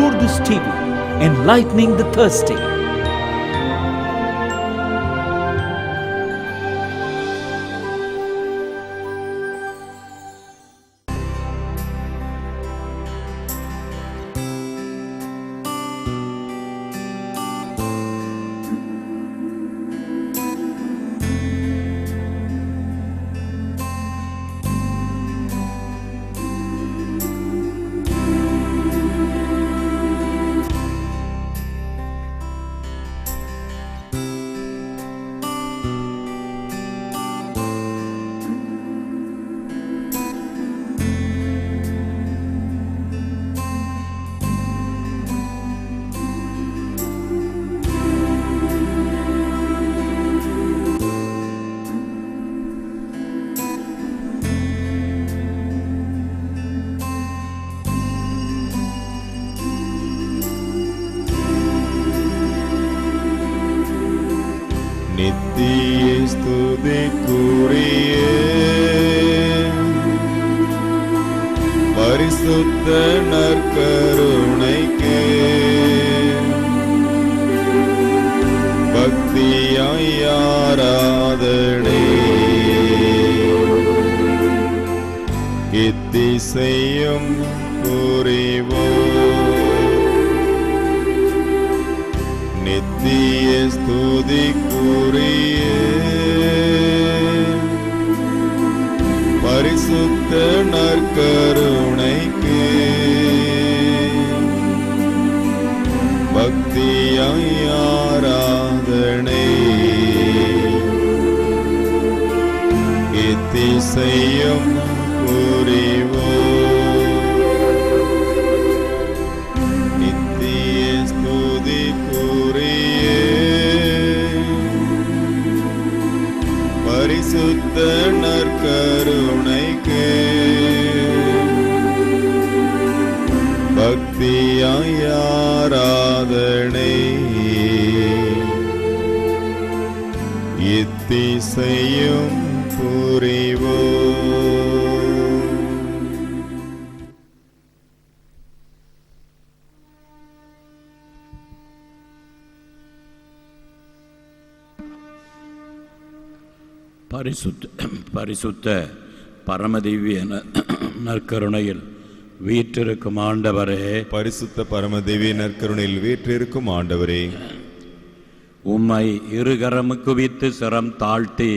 Lourdes TV, enlightening the thirsty. நித்திய ஸ்துதிக்குரிய பரிசுத்த நற்கருணைக்கு பக்தியாய் ஆராதனை இத்திசையும் புரிவோம். நித்திய ஸ்துதிக்குரிய பரிசுத்த நற்கருணைக்கு பக்தியாய் ஆராதனை இத்திசையும் புரிவோம். பரிசுத்த நற்கருணைக்கு பக்தியாய் ஆராதனை இத்திசையும் புரிவோம். பரிசுத்த பரமதிவ்ய நற்கருணையில் வீற்றிருக்கும் ஆண்டவரே, பரிசுத்த பரமதிவ்ய நற்கருணையில் வீற்றிருக்கும் ஆண்டவரே, உம்மை இருகரம் குவித்து சிரம் தாழ்த்தி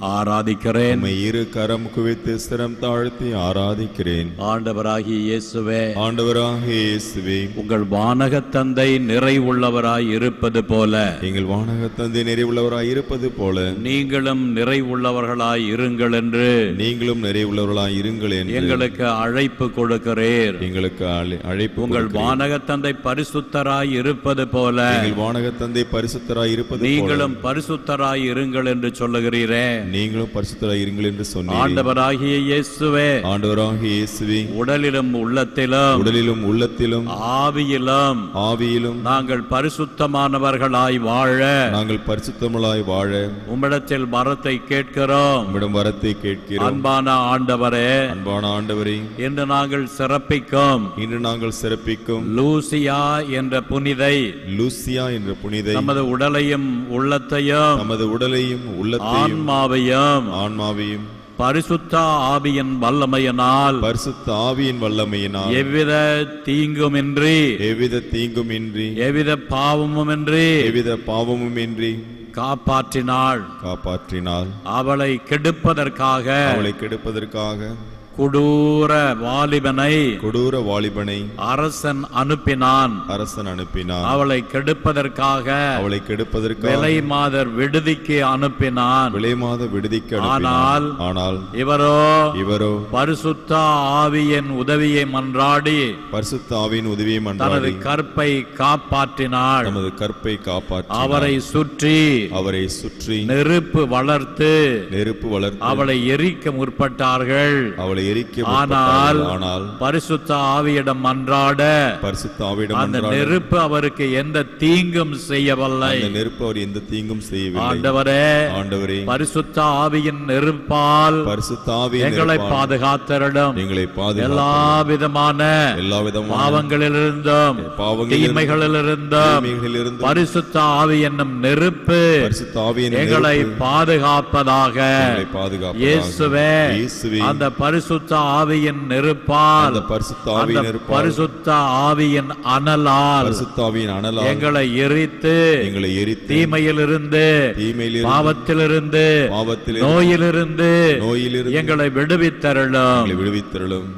ஆராதிக்கிறேன். உம்மை இரு கரம் குவித்து சிரம் தாழ்த்தி ஆராதிக்கிறேன். ஆண்டவராகிய இயேசுவே, ஆண்டவராகிய இயேசுவே, உங்கள் வானக தந்தை நிறைவுள்ளவராய் இருப்பது போல, எங்கள் வானக தந்தை நிறைவுள்ளவராய் இருப்பது போல நீங்களும் நிறைவுள்ளவர்களாய் இருங்கள் என்று நிறைவுள்ளவர்களாய் இருங்கள் என்று எங்களுக்கு அழைப்பு கொடுக்கிறீர். எங்களுக்கு அழைப்பு. உங்கள் வானக தந்தை பரிசுத்தராய் இருப்பது போல எங்கள் வானக தந்தை பரிசுத்தராய் இருப்பது நீங்களும் பரிசுத்தராய் இருங்கள் என்று சொல்லுகிறீரே. நீங்களும் பரிசுத்தராய் இருங்கள் என்று சொன்னீர். ஆண்டவராகிய இயேசுவே, ஆண்டவராகிய இயேசுவே, உடலிலும் உள்ளத்திலும் ஆவியிலும் நாங்கள் பரிசுத்தமானவர்களாய் வாழ உம்மிடத்தில் வரத்தை கேட்கிறோம். அன்பான ஆண்டவரே, இன்று நாங்கள் சிறப்பிக்கும் லூசியா என்ற புனிதை நமது உடலையும் உள்ளத்தையும் ஆன்மாவையும் பரிசுத்த ஆவியின் வல்லமையினால் எவ்வித தீங்குமின்றி எவ்வித பாவமுமின்றி காப்பாற்றினாள். அவளை கெடுப்பதற்காக கொடூர வாலிபனை அரசன் அனுப்பினான். அவளை கெடுப்பதற்காக விலை மாதர் விடுதிக்கு அனுப்பினான். ஆனால் இவரோ பரிசுத்த ஆவியின் உதவியை மன்றாடி தனது கற்பை காப்பாற்றினாள். அவரை சுற்றி நெருப்பு வளர்த்து அவளை எரிக்க முற்பட்டார்கள். அவர்களை எரிக்க ஆனால் முற்பட்டார்கள். ஆனால் பரிசுத்த ஆவியிடம் மன்றாட பரிசுத்த ஆவியிடம் அந்த மன்றாட நெருப்பு அவருக்கு எந்த தீங்கும் செய்யவில்லை. அந்த நெருப்பு அவர் எந்த தீங்கும் செய்யவில்லை. ஆண்டவரே, ஆண்டவரே, பரிசுத்த ஆவியின் நெருப்பால் பரிசுத்த ஆவியின் எங்களை நெருப்பால் பாதுகாத்தரிடம் எங்களை எல்லா விதமான பாவங்களிலிருந்தும் தீமைகளிலிருந்தும் பரிசுத்த ஆவி என்னும் நெருப்பு எங்களை பாதுகாப்பதாக. இயேசுவே, அந்த பரிசுத்த ஆவியின் நெருப்பால் பரிசுத்த ஆவியின் அனலால் எங்களை எரித்து தீமையிலிருந்து பாவத்திலிருந்து நோயிலிருந்து எங்களை விடுவித்தருளும்.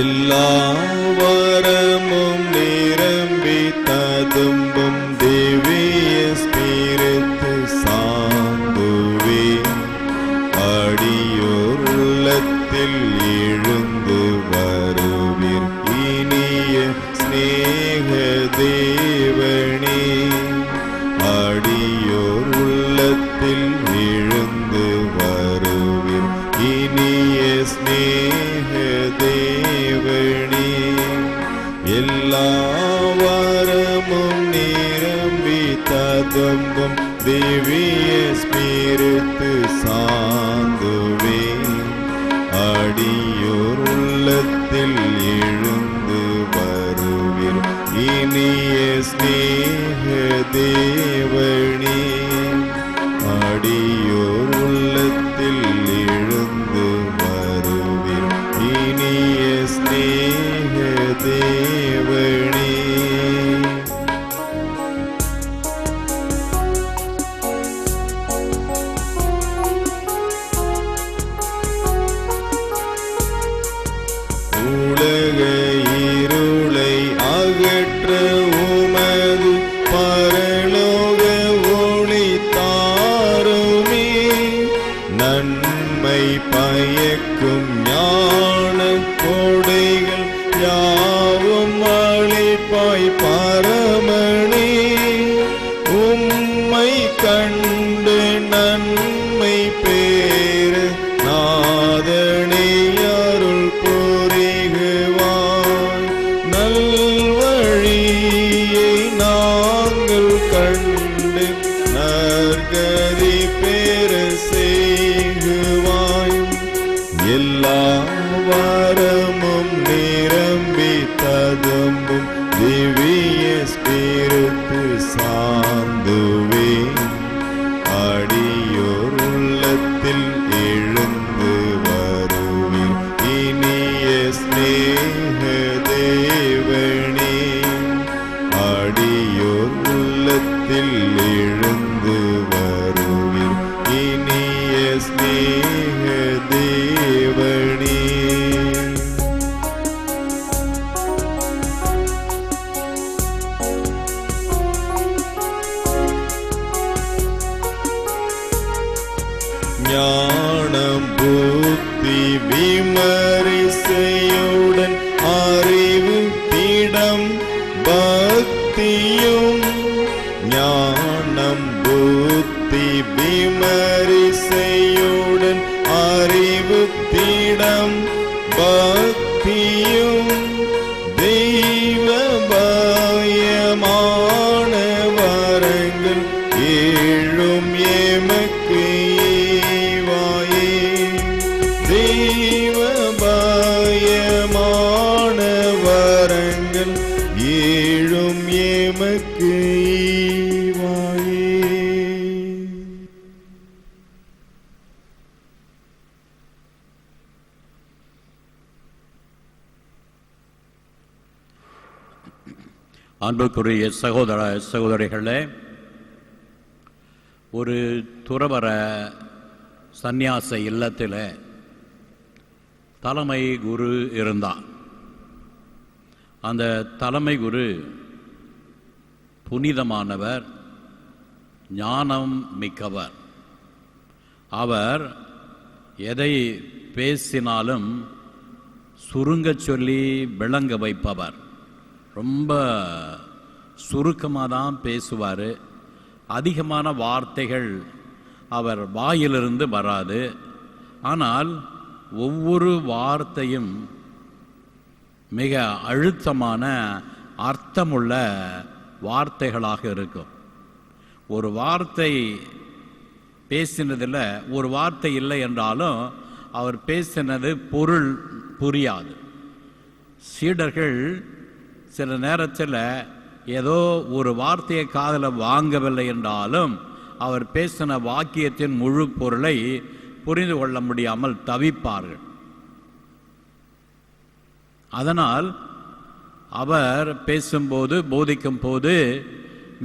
எல்லா வரமும் நிரம்பி ததும்பும் திவ்ய ஸ்பிரித்து சாந்துவே அடியோர் உள்ளத்தில் எழுந்து வருவீர் இனிய ஸ்நேக தேவனே. அடியோர் உள்ளத்தில் எழுந்து வருவீர் இனிய ஸ்நேக தேவனே. எல்லா வரமும் நிரம்பி ததும்பும் திவ்ய ஸ்பிரித்து சாந்துவே அடியோர் உள்ளத்தில் எழுந்து வருவீர் இனிய ஸ்நேக தேவனே. அடியோர் உள்ளத்தில் எழுந்து வருவீர் இனிய ஸ்நேக தேவனே. உலக இருளை அகற்ற உமது பரலோக ஒளி தாருமே. நன்மை பயக்கும் ஞான கொடைகள் யாவும் அளிப்பாய் பரமனே. உம்மை கண்டு நன்மை பேர நாதனே அருள் புரிகுவாய். நல்வழியை நாங்கள் கண்டு நற்கதி பெற செய்குவாய். எல்லா வரமும் நிரம்பி ததும்பும் திவ்ய ஸ்பிரித்து சாந்துவே அடியோர் உள்ளத்தில் எழுந்து வருவீர் இனிய ஸ்நேக தேவனே. அடியோர் உள்ளத்தில் எழுந்து வருவீர் இனிய ஸ்நேக தேவனே. ஞானம் புத்தி விமரிசையுடன் அறிவு திடம் பக்தியும். ஞானம் புத்தி விமரிசையுடன் அறிவு திடம் பக்தியும். தெய்வ பயமான வரங்கள் ஏழும் எமக்கு ஈவாயே. தெய்வ பயமான வரங்கள் ஏழும் எமக்கு ஈவாயே. அன்புக்குரிய சகோதர சகோதரிகளே, ஒரு துறவற சந்நியாச இல்லத்தில் தலைமை குரு இருந்தான். அந்த தலைமை குரு புனிதமானவர், ஞானம் மிக்கவர். அவர் எதை பேசினாலும் சுருங்கச் சொல்லி விளங்க வைப்பவர். ரொம்ப சுருக்கமாக தான் பேசுவார். அதிகமான வார்த்தைகள் அவர் வாயிலிருந்து வராது. ஆனால் ஒவ்வொரு வார்த்தையும் மிக அழுத்தமான அர்த்தமுள்ள வார்த்தைகளாக இருக்கும். ஒரு வார்த்தை பேசினதில் ஒரு வார்த்தை இல்லை என்றாலும் அவர் பேசினது பொருள் புரியாது. சீடர்கள் சில நேரத்தில் ஏதோ ஒரு வார்த்தையை காதில் வாங்கவில்லை என்றாலும் அவர் பேசின வாக்கியத்தின் முழு பொருளை புரிந்து கொள்ள முடியாமல் தவிப்பார்கள். அதனால் அவர் பேசும்போது, போதிக்கும் போது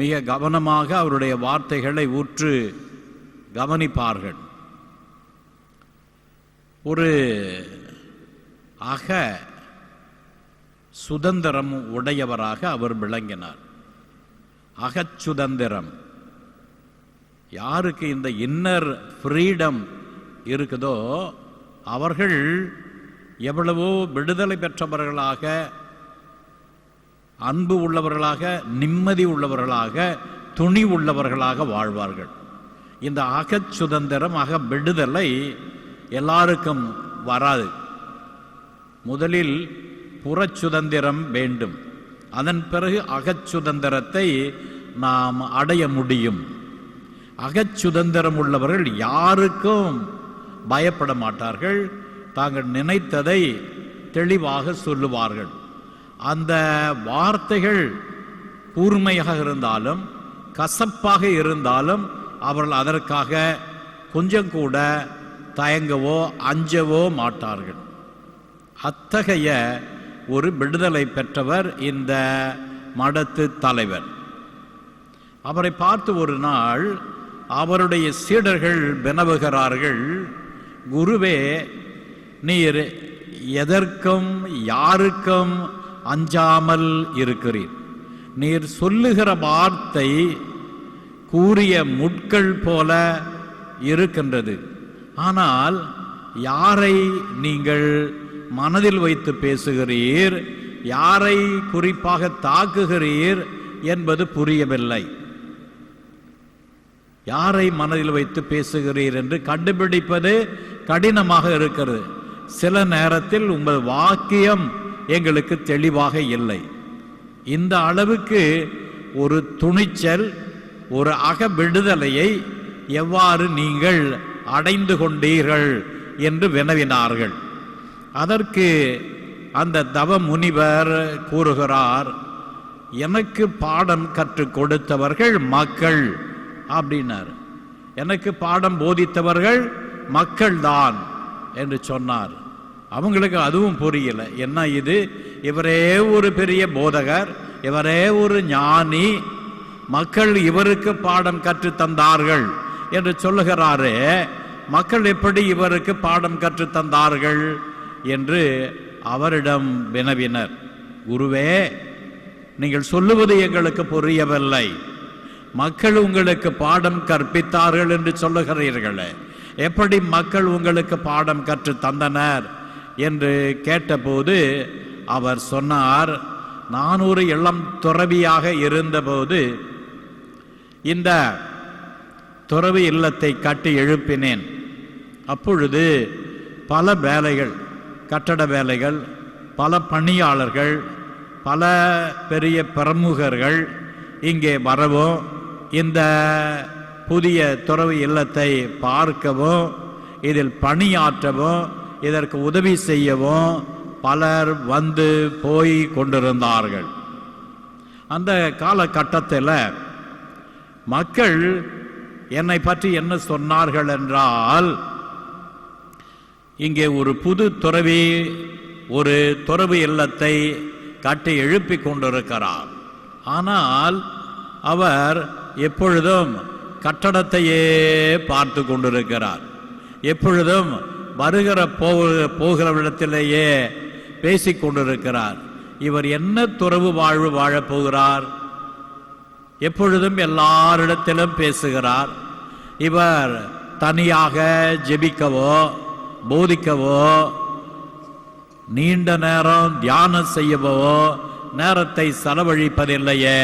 மிக கவனமாக அவருடைய வார்த்தைகளை உற்று கவனிப்பார்கள். ஒரு சுதந்திரம் உடையவராக அவர் விளங்கினார். அகச்சுதந்திரம். யாருக்கு இந்த இன்னர் ஃப்ரீடம் இருக்குதோ அவர்கள் எவ்வளவோ விடுதலை பெற்றவர்களாக, அன்பு உள்ளவர்களாக, நிம்மதி உள்ளவர்களாக, துணி உள்ளவர்களாக வாழ்வார்கள். இந்த அகச்சுதந்திரம், அக விடுதலை எல்லாருக்கும் வராது. முதலில் புறச்சுதந்திரம் வேண்டும். அதன் பிறகு அகச்சுதந்திரத்தை நாம் அடைய முடியும். அகச்சுதந்திரம் உள்ளவர்கள் யாருக்கும் பயப்பட மாட்டார்கள். தாங்கள் நினைத்ததை தெளிவாக சொல்லுவார்கள். அந்த வார்த்தைகள் கூர்மையாக இருந்தாலும் கசப்பாக இருந்தாலும் அவர்கள் அதற்காக கொஞ்சம் கூட தயங்கவோ அஞ்சவோ மாட்டார்கள். அத்தகைய ஒரு விடுதலை பெற்றவர் இந்த மடத்து தலைவர். அவரை பார்த்து ஒரு நாள் அவருடைய சீடர்கள் வினவுகிறார்கள், குருவே, நீர் எதற்கும் யாருக்கும் அஞ்சாமல் இருக்கிறீர். நீர் சொல்லுகிற வார்த்தை கூறிய முட்கள் போல இருக்கின்றது. ஆனால் யாரை நீங்கள் மனதில் வைத்து பேசுகிறீர், யாரை குறிப்பாக தாக்குகிறீர் என்பது புரியவில்லை. யாரை மனதில் வைத்து பேசுகிறீர் என்று கண்டுபிடிப்பது கடினமாக இருக்கிறது. சில நேரத்தில் உங்கள் வாக்கியம் எங்களுக்கு தெளிவாக இல்லை. இந்த அளவுக்கு ஒரு துணிச்சல், ஒரு அக விடுதலையை எவ்வாறு நீங்கள் அடைந்து கொண்டீர்கள் என்று வினவினார்கள். அதற்கு அந்த தவ முனிவர் கூறுகிறார், எனக்கு பாடம் கற்றுக் கொடுத்தவர்கள் மக்கள் அப்படின்னார். எனக்கு பாடம் போதித்தவர்கள் மக்கள்தான் என்று சொன்னார். அவங்களுக்கு அதுவும் புரியல. என்ன இது, இவரே ஒரு பெரிய போதகர், இவரே ஒரு ஞானி, மக்கள் இவருக்கு பாடம் கற்று தந்தார்கள் என்று சொல்லுகிறாரே, மக்கள் எப்படி இவருக்கு பாடம் கற்று தந்தார்கள் என்று அவரிடம் வினவினர். குருவே, நீங்கள் சொல்லுவது எங்களுக்கு புரியவில்லை. மக்கள் உங்களுக்கு பாடம் கற்பித்தார்கள் என்று சொல்லுகிறீர்களே, எப்படி மக்கள் உங்களுக்கு பாடம் கற்று தந்தனர் என்று கேட்டபோது அவர் சொன்னார், நான் ஒரு இளம் துறவியாக இருந்தபோது இந்த துறவி இல்லத்தை கட்டி எழுப்பினேன். அப்பொழுது பல வேலைகள், கட்டட வேலைகள், பல பணியாளர்கள், பல பெரிய பிரமுகர்கள் இங்கே வரவும், இந்த புதிய துறவி இல்லத்தை பார்க்கவும், இதில் பணியாற்றவும், இதற்கு உதவி செய்யவும் பலர் வந்து போய் கொண்டிருந்தார்கள். அந்த காலகட்டத்தில் மக்கள் என்னை பற்றி என்ன சொன்னார்கள் என்றால், இங்கே ஒரு புது துறவி ஒரு துறவி இல்லத்தை கட்டி எழுப்பி கொண்டிருக்கிறார். ஆனால் அவர் எப்பொழுதும் கட்டடத்தையே பார்த்து கொண்டிருக்கிறார். எப்பொழுதும் வருகிற போகிறவிடத்திலேயே பேசிக் கொண்டிருக்கிறார். இவர் என்ன துறவு வாழ்வு வாழப் போகிறார்? எப்பொழுதும் எல்லாரிடத்திலும் பேசுகிறார். இவர் தனியாக ஜெபிக்கவோ போதிக்கவோ நீண்ட நேரம் தியானம் செய்யவோ நேரத்தை செலவழிப்பதில்லையே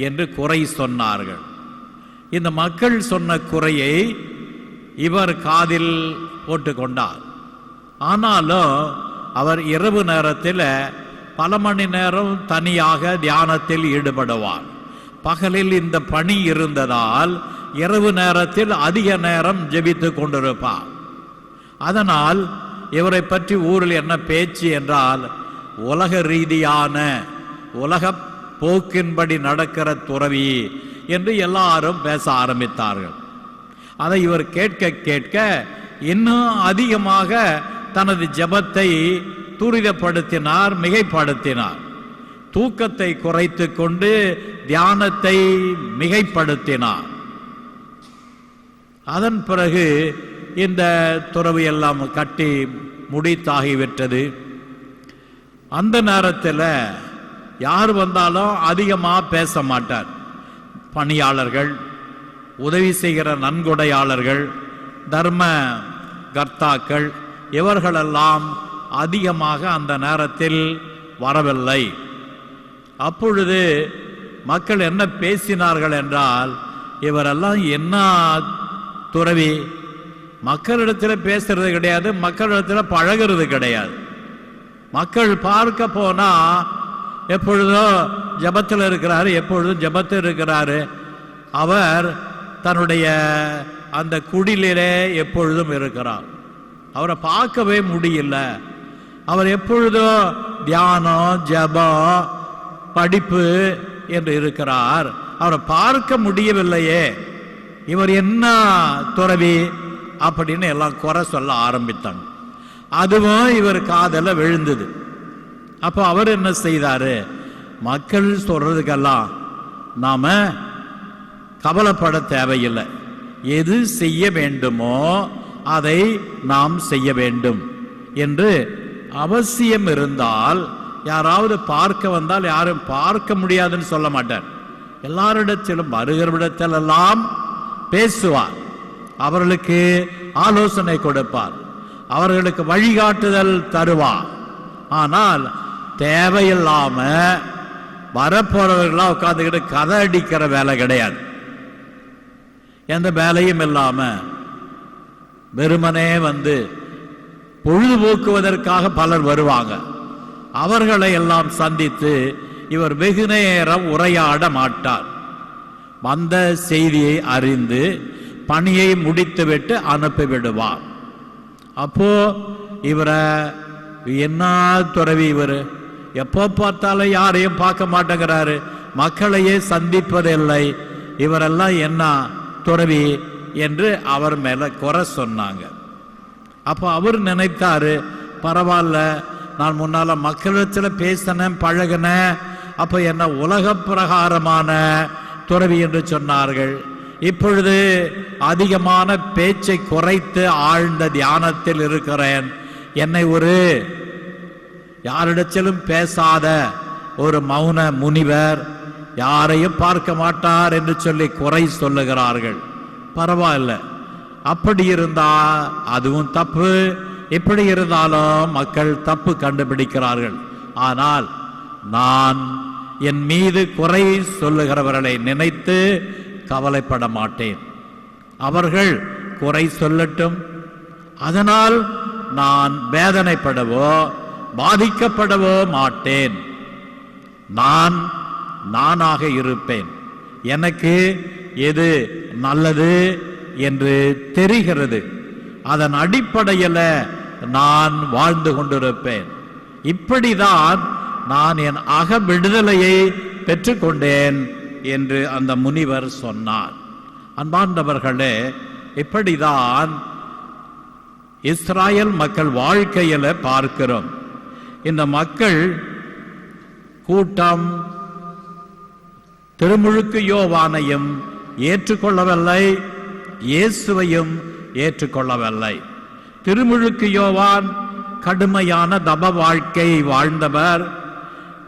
என்று குறை சொன்னார்கள். இந்த மக்கள் சொன்ன குறையை இவர் காதில் போட்டுக்கொண்டார். ஆனாலும் அவர் இரவு நேரத்தில் பல மணி நேரம் தனியாக தியானத்தில் ஈடுபடுவார். பகலில் இந்த பணி இருந்ததால் இரவு நேரத்தில் அதிக நேரம் ஜெபித்து கொண்டிருப்பார். அதனால் இவரை பற்றி ஊரில் என்ன பேச்சு என்றால், உலக ரீதியான உலக போக்கின்படி நடக்கிற துறவி என்று எல்லாரும் பேச ஆரம்பித்தார்கள். அதை இவர் கேட்க கேட்க இன்னும் அதிகமாக தனது ஜெபத்தை துரிதப்படுத்தினார், மிகைப்படுத்தினார். தூக்கத்தை குறைத்து கொண்டு தியானத்தை மிகைப்படுத்தினார். அதன் பிறகு இந்த துறவு எல்லாம் கட்டி முடித்தாகிவிட்டது. அந்த நேரத்தில் யார் வந்தாலும் அதிகமாக பேச மாட்டார். பணியாளர்கள், உதவி செய்கிற நன்கொடையாளர்கள், தர்ம கர்த்தாக்கள் இவர்களெல்லாம் அதிகமாக அந்த நேரத்தில் வரவில்லை. அப்பொழுது மக்கள் என்ன பேசினார்கள் என்றால், இவரெல்லாம் என்ன துறவி, மக்களிடத்தில் பேசுறது கிடையாது, மக்களிடத்தில் பழகிறது கிடையாது. மக்கள் பார்க்க போனா எப்பொழுதும் ஜபத்தில் இருக்கிறாரு, எப்பொழுதும் ஜபத்தில் இருக்கிறாரு. அவர் தன்னுடைய அந்த குடிலே எப்பொழுதும் இருக்கிறார். அவரை பார்க்கவே முடியல. அவர் எப்பொழுதும் தியானம், ஜபம், படிப்பு என்று இருக்கிறார். அவரை பார்க்க முடியவில்லையே, இவர் என்ன துறவி அப்படின்னு எல்லாம் குறை சொல்ல ஆரம்பித்தாங்க. அதுவும் இவர் காதல விழுந்தது. அப்போ அவர் என்ன செய்தாரு, மக்கள் சொல்றதுக்கெல்லாம் நாம கவலைப்பட தேவையில்லை, எது செய்ய வேண்டுமோ அதை நாம் செய்ய வேண்டும் என்று அவசியம் இருந்தால், யாராவது பார்க்க வந்தால் யாரும் பார்க்க முடியாதுன்னு சொல்ல மாட்டார். எல்லாரிடத்திலும் வருகிறவிடத்திலெல்லாம் பேசுவார், அவர்களுக்கு ஆலோசனை கொடுப்பார், அவர்களுக்கு வழிகாட்டுதல் தருவார். ஆனால் தேவையில்லாம வரப்போறவர்களா உட்காந்துக்கிட்டு கதை அடிக்கிற வேலை கிடையாது. எந்த வேலையும் இல்லாம வெறுமனே வந்து பொழுதுபோக்குவதற்காக பலர் வருவாங்க. அவர்களை எல்லாம் சந்தித்து இவர் வெகு நேரம் உரையாட மாட்டார். வந்த செய்தியை அறிந்து பணியை முடித்துவிட்டு அனுப்பிவிடுவார். அப்போ இவரை என்ன துறவி இவர், எப்போ பார்த்தாலும் யாரையும் பார்க்க மாட்டேங்கிறாரு, மக்களையே சந்திப்பதில்லை, இவரெல்லாம் என்ன துறவி என்று அவர் மேல குறை சொன்னாங்க. அப்போ அவர் நினைத்தாரு, பரவாயில்ல, நான் முன்னால மக்களிடத்தில் பேசினேன், பழகினேன், அப்ப என்ன உலக பிரகாரமான துறவி என்று சொன்னார்கள். இப்பொழுது அதிகமான பேச்சை குறைத்து ஆழ்ந்த தியானத்தில் இருக்கிறேன், என்னை ஒரு யாரிடத்திலும் பேசாத ஒரு மௌன முனிவர், யாரையும் பார்க்க மாட்டார் என்று சொல்லி குறை சொல்லுகிறார்கள். பரவாயில்ல, அப்படி இருந்தா அதுவும் தப்பு, இப்படி இருந்தாலும் மக்கள் தப்பு கண்டுபிடிக்கிறார்கள். ஆனால் நான் என் மீது குறை சொல்லுகிறவர்களை நினைத்து கவலைப்பட மாட்டேன். அவர்கள் குறை சொல்லட்டும், அதனால் நான் வேதனைப்படவோ பாதிக்கப்படவோ மாட்டேன். நான் நானாக இருப்பேன். எனக்கு எது நல்லது என்று தெரிகிறது, அதன் அடிப்படையில் நான் வாழ்ந்து கொண்டிருப்பேன். இப்படிதான் நான் என் அக விடுதலையை பெற்றுக்கொண்டேன் என்று அந்த முனிவர் சொன்னார். அன்பார்ந்தவர்களே, இப்படிதான் இஸ்ராயல் மக்கள் வாழ்க்கையில பார்க்கிறோம். இந்த மக்கள் கூட்டம் திருமுழுக்கு யோவானையும் ஏற்றுக்கொள்ளவில்லை, இயேசுவையும் ஏற்றுக்கொள்ளவில்லை. திருமுழுக்கு யோவான் கடுமையான தப வாழ்க்கை வாழ்ந்தவர்,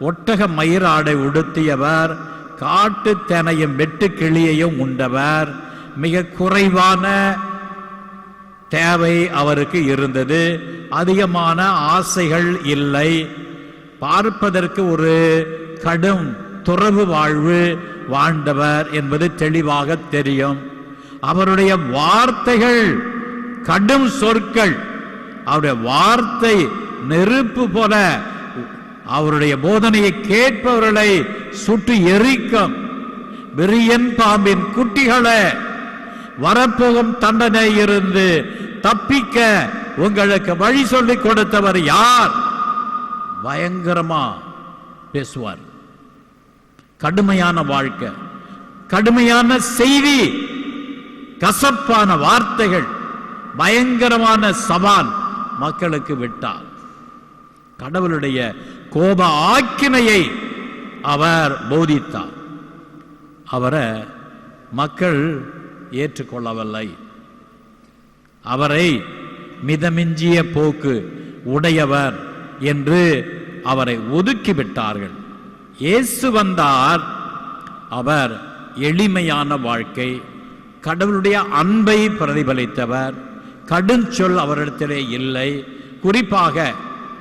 ஒட்டக மயிராடை உடுத்தியவர், காட்டு தேனையும் வெட்டு கிளியையும் உண்டவர். மிக குறைவான தேவை அவருக்கு இருந்தது, அதிகமான ஆசைகள் இல்லை. பார்ப்பதற்கு ஒரு கடும் துறவு வாழ்வு வாழ்ந்தவர் என்பது தெளிவாக தெரியும். அவருடைய வார்த்தைகள் கடும் சொற்கள், அவருடைய வார்த்தை நெருப்பு போல அவருடைய போதனையை கேட்பவர்களை சுட்டு எரிக்கும். விரியன் பாம்பின் குட்டிகளை, வரப்போகும் தண்டனை இருந்து தப்பிக்க உங்களுக்கு வழி சொல்லிக் கொடுத்தவர் யார்? பயங்கரமா பேசுவார். கடுமையான வாழ்க்கை, கடுமையான செய்தி, கசப்பான வார்த்தைகள், பயங்கரமான சவால் மக்களுக்கு விட்டார். கடவுளுடைய கோப ஆக்கினையை அவர் போதித்தார். அவரை மக்கள் ஏற்றுக்கொள்ளவில்லை. அவரை மிதமிஞ்சிய போக்கு உடையவர் என்று அவரை ஒதுக்கிவிட்டார்கள். இயேசு வந்தார். அவர் எளிமையான வாழ்க்கை, கடவுளுடைய அன்பை பிரதிபலித்தவர். கடுஞ்சொல் அவரிடத்திலே இல்லை. குறிப்பாக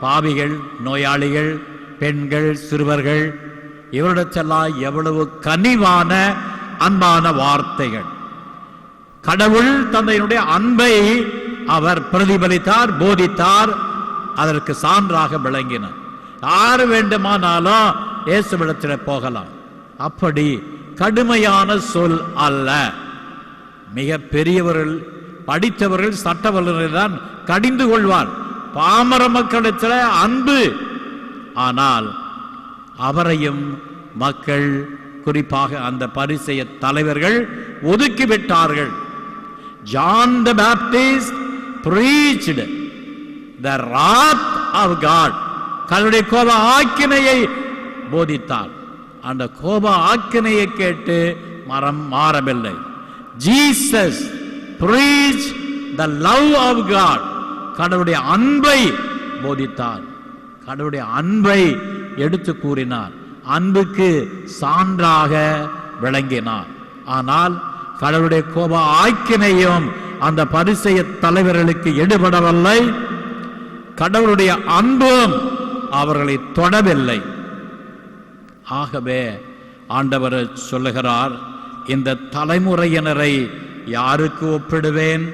பாவிகள், நோயாளிகள், பெண்கள், சிறுவர்கள், இவரிடத்தெல்லாம் எவ்வளவு கனிவான அன்பான வார்த்தைகள். கடவுள் தந்தையினுடைய அன்பை அவர் பிரதிபலித்தார், போதித்தார். அதற்கு சான்றாக விளங்கினார். யார் வேண்டுமானாலும் இயேசுவிடத்தில் போகலாம். அப்படி கடுமையான சொல் அல்ல. மிக பெரியவர்கள், படித்தவர்கள், சட்ட வல்லுநர்கள் தான் கடிந்து கொள்வார். பாமர மக்களிடத்தில் அன்பு. ஆனால் அவரையும் மக்கள், குறிப்பாக அந்த பரிசேய தலைவர்கள் ஒதுக்கிவிட்டார்கள். John the Baptist preached the wrath of God. கடவுளுடைய கோப ஆக்கினையை போதித்தார். அந்த கோப ஆக்கினையை கேட்டு மரம் மாறவில்லை. Jesus preached the love of God. கடவுளுடைய அன்பை போதித்தார். கடவுளுடைய அன்பை எடுத்து கூறினார். அன்புக்கு சான்றாக விளங்கினார். ஆனால் கடவுளுடைய கோப ஆக்கினையும் அந்த பரிசேய தலைவர்களுக்கு எடுபடவில்லை. கடவுளுடைய அன்பும் அவர்களை தொடவில்லை. ஆகவே ஆண்டவர் சொல்லுகிறார், இந்த தலைமுறையினரை யாருக்கு ஒப்பிடுவேன்?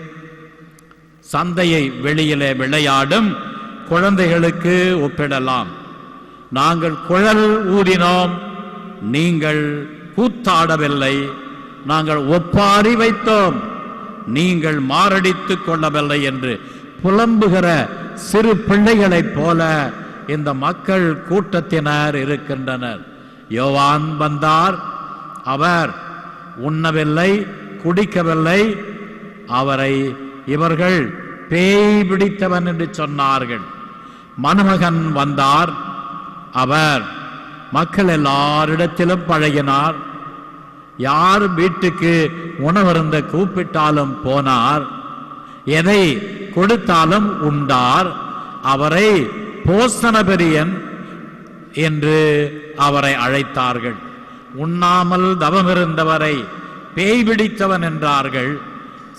சந்தையை வெளியிலே விளையாடும் குழந்தைகளுக்கு ஒப்பிடலாம். நாங்கள் குழல் ஊதினோம், நீங்கள் கூத்தாடவில்லை. நாங்கள் ஒப்பாரி வைத்தோம், நீங்கள் மாரடித்துக் கொள்ளவில்லை என்று புலம்புகிற சிறு பிள்ளைகளைப் போல இந்த மக்கள் கூட்டத்தினர் இருக்கின்றனர். யோவான் வந்தார். அவர் உண்ணவில்லை, குடிக்கவில்லை. அவரை இவர்கள் பேய் பிடித்தவன் என்று சொன்னார்கள். மணமகன் வந்தார். அவர் மக்கள் எல்லாரிடத்திலும் பழகினார். யார் வீட்டுக்கு உணவருந்த கூப்பிட்டாலும் போனார். எதை கொடுத்தாலும் உண்டார். அவரை போசனபெரியன் என்று அவரை அழைத்தார்கள். உண்ணாமல் தவமிருந்தவரை பேய் பிடித்தவன் என்றார்கள்.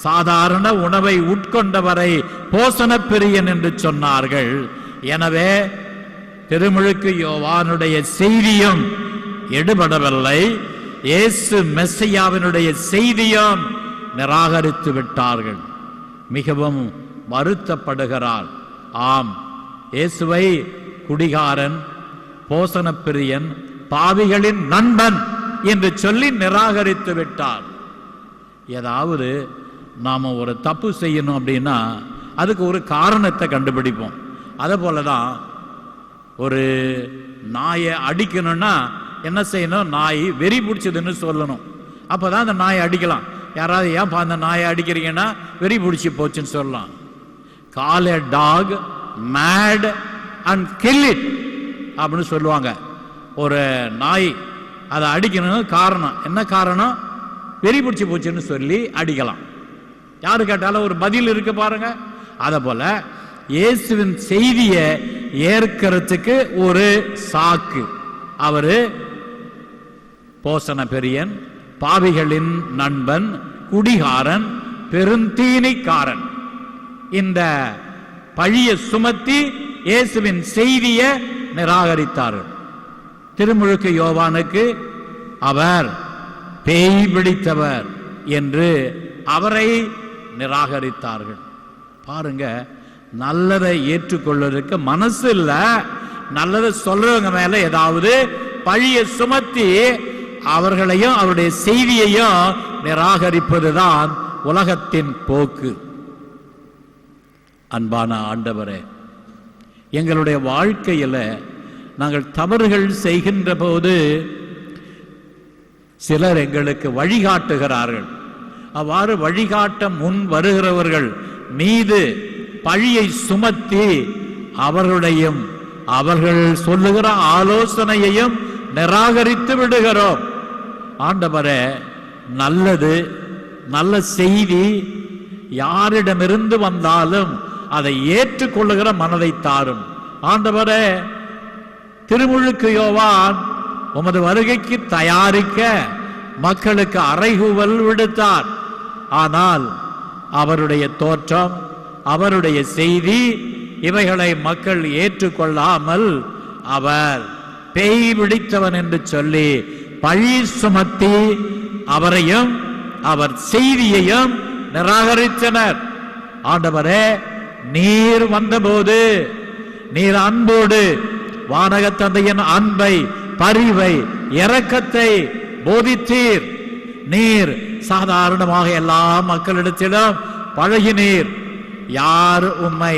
சாதாரண உணவை உட்கொண்டவரை போசனப்பெரியன் என்று சொன்னார்கள். எனவே திருமுழுக்கு யோவானுடைய செய்தியும் எடுபடவில்லை. இயேசு மெஸ்ஸியாவினுடைய செய்தியும் நிராகரித்து விட்டார்கள். மிகவும் வருத்தப்படுகிறார். ஆம், இயேசுவை குடிகாரன், போசனப்பிரியன், பாவிகளின் நண்பன் என்று சொல்லி நிராகரித்து விட்டார். ஏதாவது நாம ஒரு தப்பு செய்யணும் அப்படின்னா அதுக்கு ஒரு காரணத்தை கண்டுபிடிப்போம். அதே போலதான் ஒரு நாயை அடிக்கணும்னா என்ன செய்யணும்? நாய் வெறி பிடிச்சதுன்னு சொல்லணும். அப்பதான் அந்த நாயை அடிக்கலாம். யாராவது ஏன் அந்த நாயை அடிக்கிறீங்கன்னா வெறி பிடிச்சி போச்சுன்னு சொல்லலாம். Call a dog mad and kill it அப்படின்னு சொல்லுவாங்க. ஒரு நாய் அதை அடிக்கணும். காரணம் என்ன? காரணம் வெறி பிடிச்சி போச்சுன்னு சொல்லி அடிக்கலாம். யாரு கேட்டாலும் ஒரு பதில் இருக்கு பாருங்க. அத போல இயேசுவின் செய்தியை ஏற்கிறதுக்கு ஒரு சாக்கு. அவரு போசன பெரியன், பாவிகளின் நண்பன், குடிகாரன், பெருந்தீனிக்காரன். இந்த பழிய சுமத்தி இயேசுவின் செய்தியை நிராகரித்தார்கள். திருமுழுக்கு யோவானுக்கு அவர் பேய் பிடித்தவர் என்று அவரை நிராகரித்தார்கள். பாருங்க, நல்லதை ஏற்றுக்கொள்வதற்கு மனசு இல்ல, நல்லதை சொல்றவங்க மேல ஏதாவது பழிய சுமத்தி அவர்களையும் அவருடைய செய்தியையும் நிராகரிப்பதுதான் உலகத்தின் போக்கு. அன்பான ஆண்டவரே, எங்களுடைய வாழ்க்கையில நாங்கள் தவறுகள் செய்கின்ற போது சிலர் எங்களுக்கு வழிகாட்டுகிறார்கள். அவ்வாறு வழிகாட்ட முன் வருகிறவர்கள் மீது பழியை சுமத்தி அவர்களுடையும் அவர்கள் சொல்லுகிற ஆலோசனையையும் நிராகரித்து விடுகிறோம். ஆண்டவரே, நல்லது நல்ல செய்தி யாரிடமிருந்து வந்தாலும் அதை ஏற்றுக்கொள்ளுகிற மனதை தாரும். ஆண்டவரே, திருமுழுக்கு யோவான் உமது வருகைக்கு தயாரிக்க மக்களுக்கு அறைகூவல் விடுத்தார். ஆனால் அவருடைய தோற்றம், அவருடைய செய்தி இவைகளை மக்கள் ஏற்றுக்கொள்ளாமல் அவர் பேய் பிடித்தவன் என்று சொல்லி பழி சுமத்தி அவரையும் அவர் செய்தியையும் நிராகரித்தனர். ஆண்டவரே, நீர் வந்தபோது நீர் அன்போடு வானக தந்தையின் அன்பை, பரிவை, இரக்கத்தை போதித்தீர். நீர் சாதாரணமாக எல்லா மக்களிடத்திலும் பழகினீர். யார் உம்மை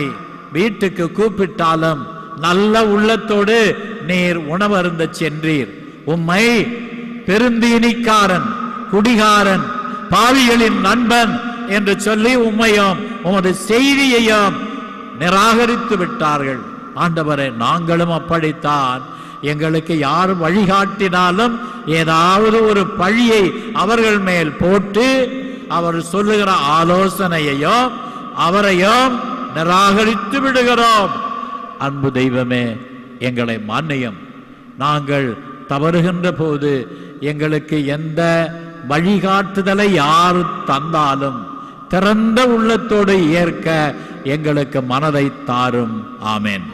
வீட்டுக்கு கூப்பிட்டாலும் நல்ல உள்ளத்தோடு நீர் உணவருந்த சென்றீர். உம்மை பெருந்தீனிக்காரன், குடிகாரன், பாவிகளின் நண்பன் என்று சொல்லி உம்மையும் உமது செய்தியையும் நிராகரித்து விட்டார்கள். ஆண்டவரே, நாங்களும் அப்படித்தான். எங்களுக்கு யார் வழிகாட்டினாலும் ஏதாவது ஒரு பழியை அவர்கள் மேல் போட்டு அவர் சொல்லுகிற ஆலோசனையையும் அவரையும் நிராகரித்து விடுகிறோம். அன்பு தெய்வமே, எங்களை மன்னியும். நாங்கள் தவறுகின்ற போது எங்களுக்கு எந்த வழிகாட்டுதலை யார் தந்தாலும் திறந்த உள்ளத்தோடு ஏற்க எங்களுக்கு மனதை தாரும். ஆமென்.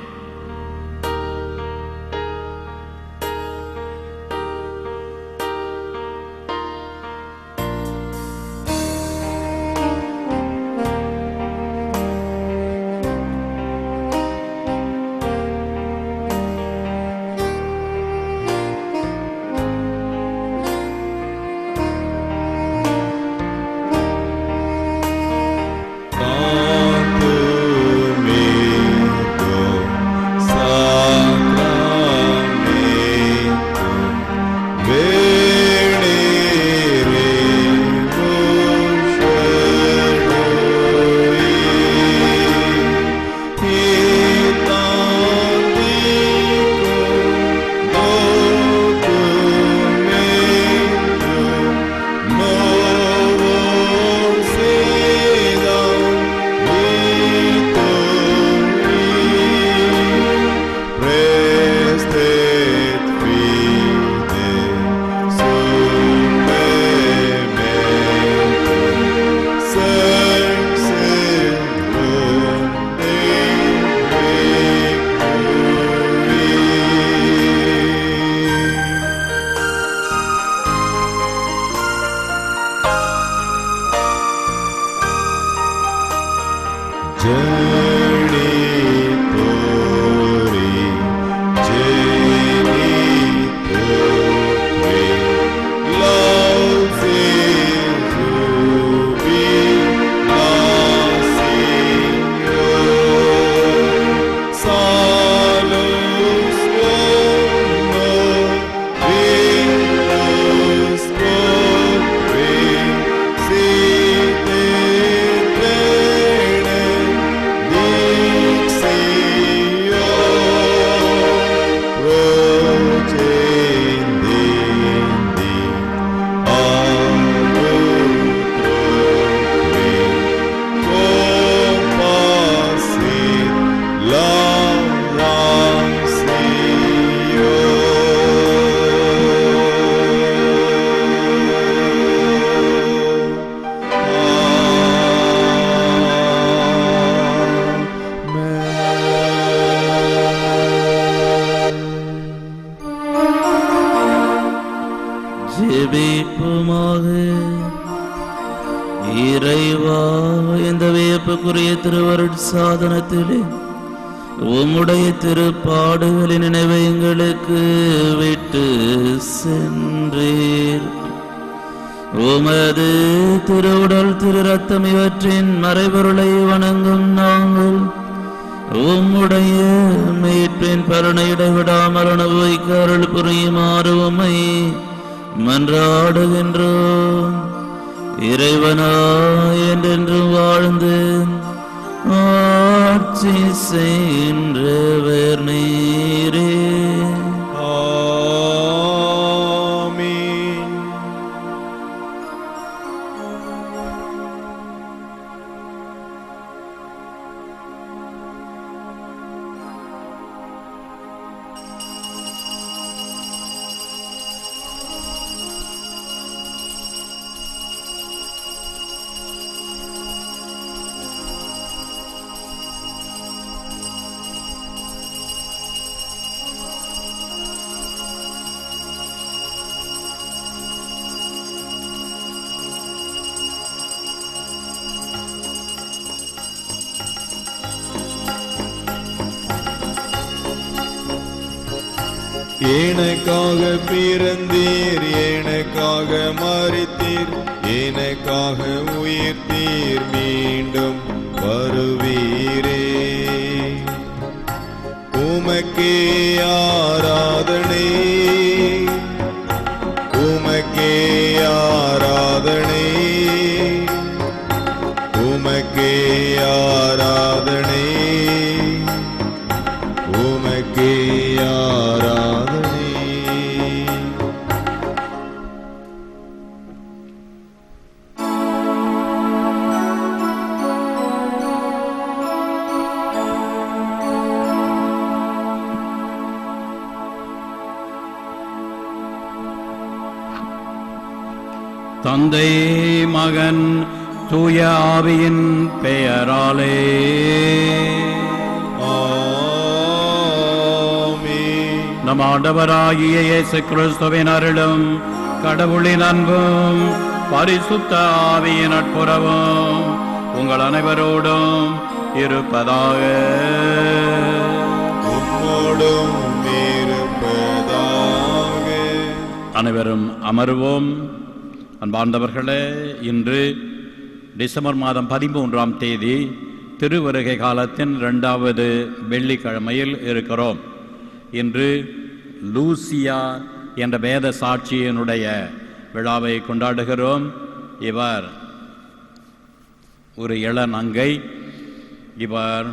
இறைவா, இந்த வியப்புக்குரிய திருவருட் சாதனத்திலே உம்முடைய திருப்பாடுகளின் நினைவை எங்களுக்கு விட்டு சென்றீர். உமது திருவுடல் திரு ரத்தம் இவற்றின் மறைபொருளை வணங்கும் நாங்கள் உம்முடைய மீட்பின் பலனை இடைவிடாமல் அனுபவிக்க அருள் புரியுமாறு உம்மை மன்றாடுகின்றோம். இறைவனாய் என்றென்றும் வாழ்ந்து ஆட்சி செய்கின்றவர் நீரே. ஆமென். எனக்காக பிறந்தீர், எனக்காக மரித்தீர், எனக்காக உயிர்த்தீர், மீண்டும் வருவீரே. உமக்கே ஆராதனை, உமக்கே ஆராதனை, உமக்கே ஆராதனை, உமக்கே ஆராதனை. தந்தை மகன் தூய ஆவியின் பெயராலே ஆமென். நம் ஆண்டவராகிய இயேசு கிறிஸ்துவின் அருளும் கடவுளின் அன்பும் பரிசுத்த ஆவியின் நட்புறவும் உங்கள் அனைவரோடும் இருப்பதாக. உம்மோடும் இருப்பதாக. அனைவரும் அமர்வோம். அன்பார்ந்தவர்களே, இன்று டிசம்பர் மாதம் 13ஆம் தேதி திருவருகை காலத்தின் 2வது வெள்ளிக்கிழமையில் இருக்கிறோம். இன்று லூசியா என்ற வேத சாட்சியினுடைய விழாவை கொண்டாடுகிறோம். இவர் ஒரு இளநங்கை. இவர்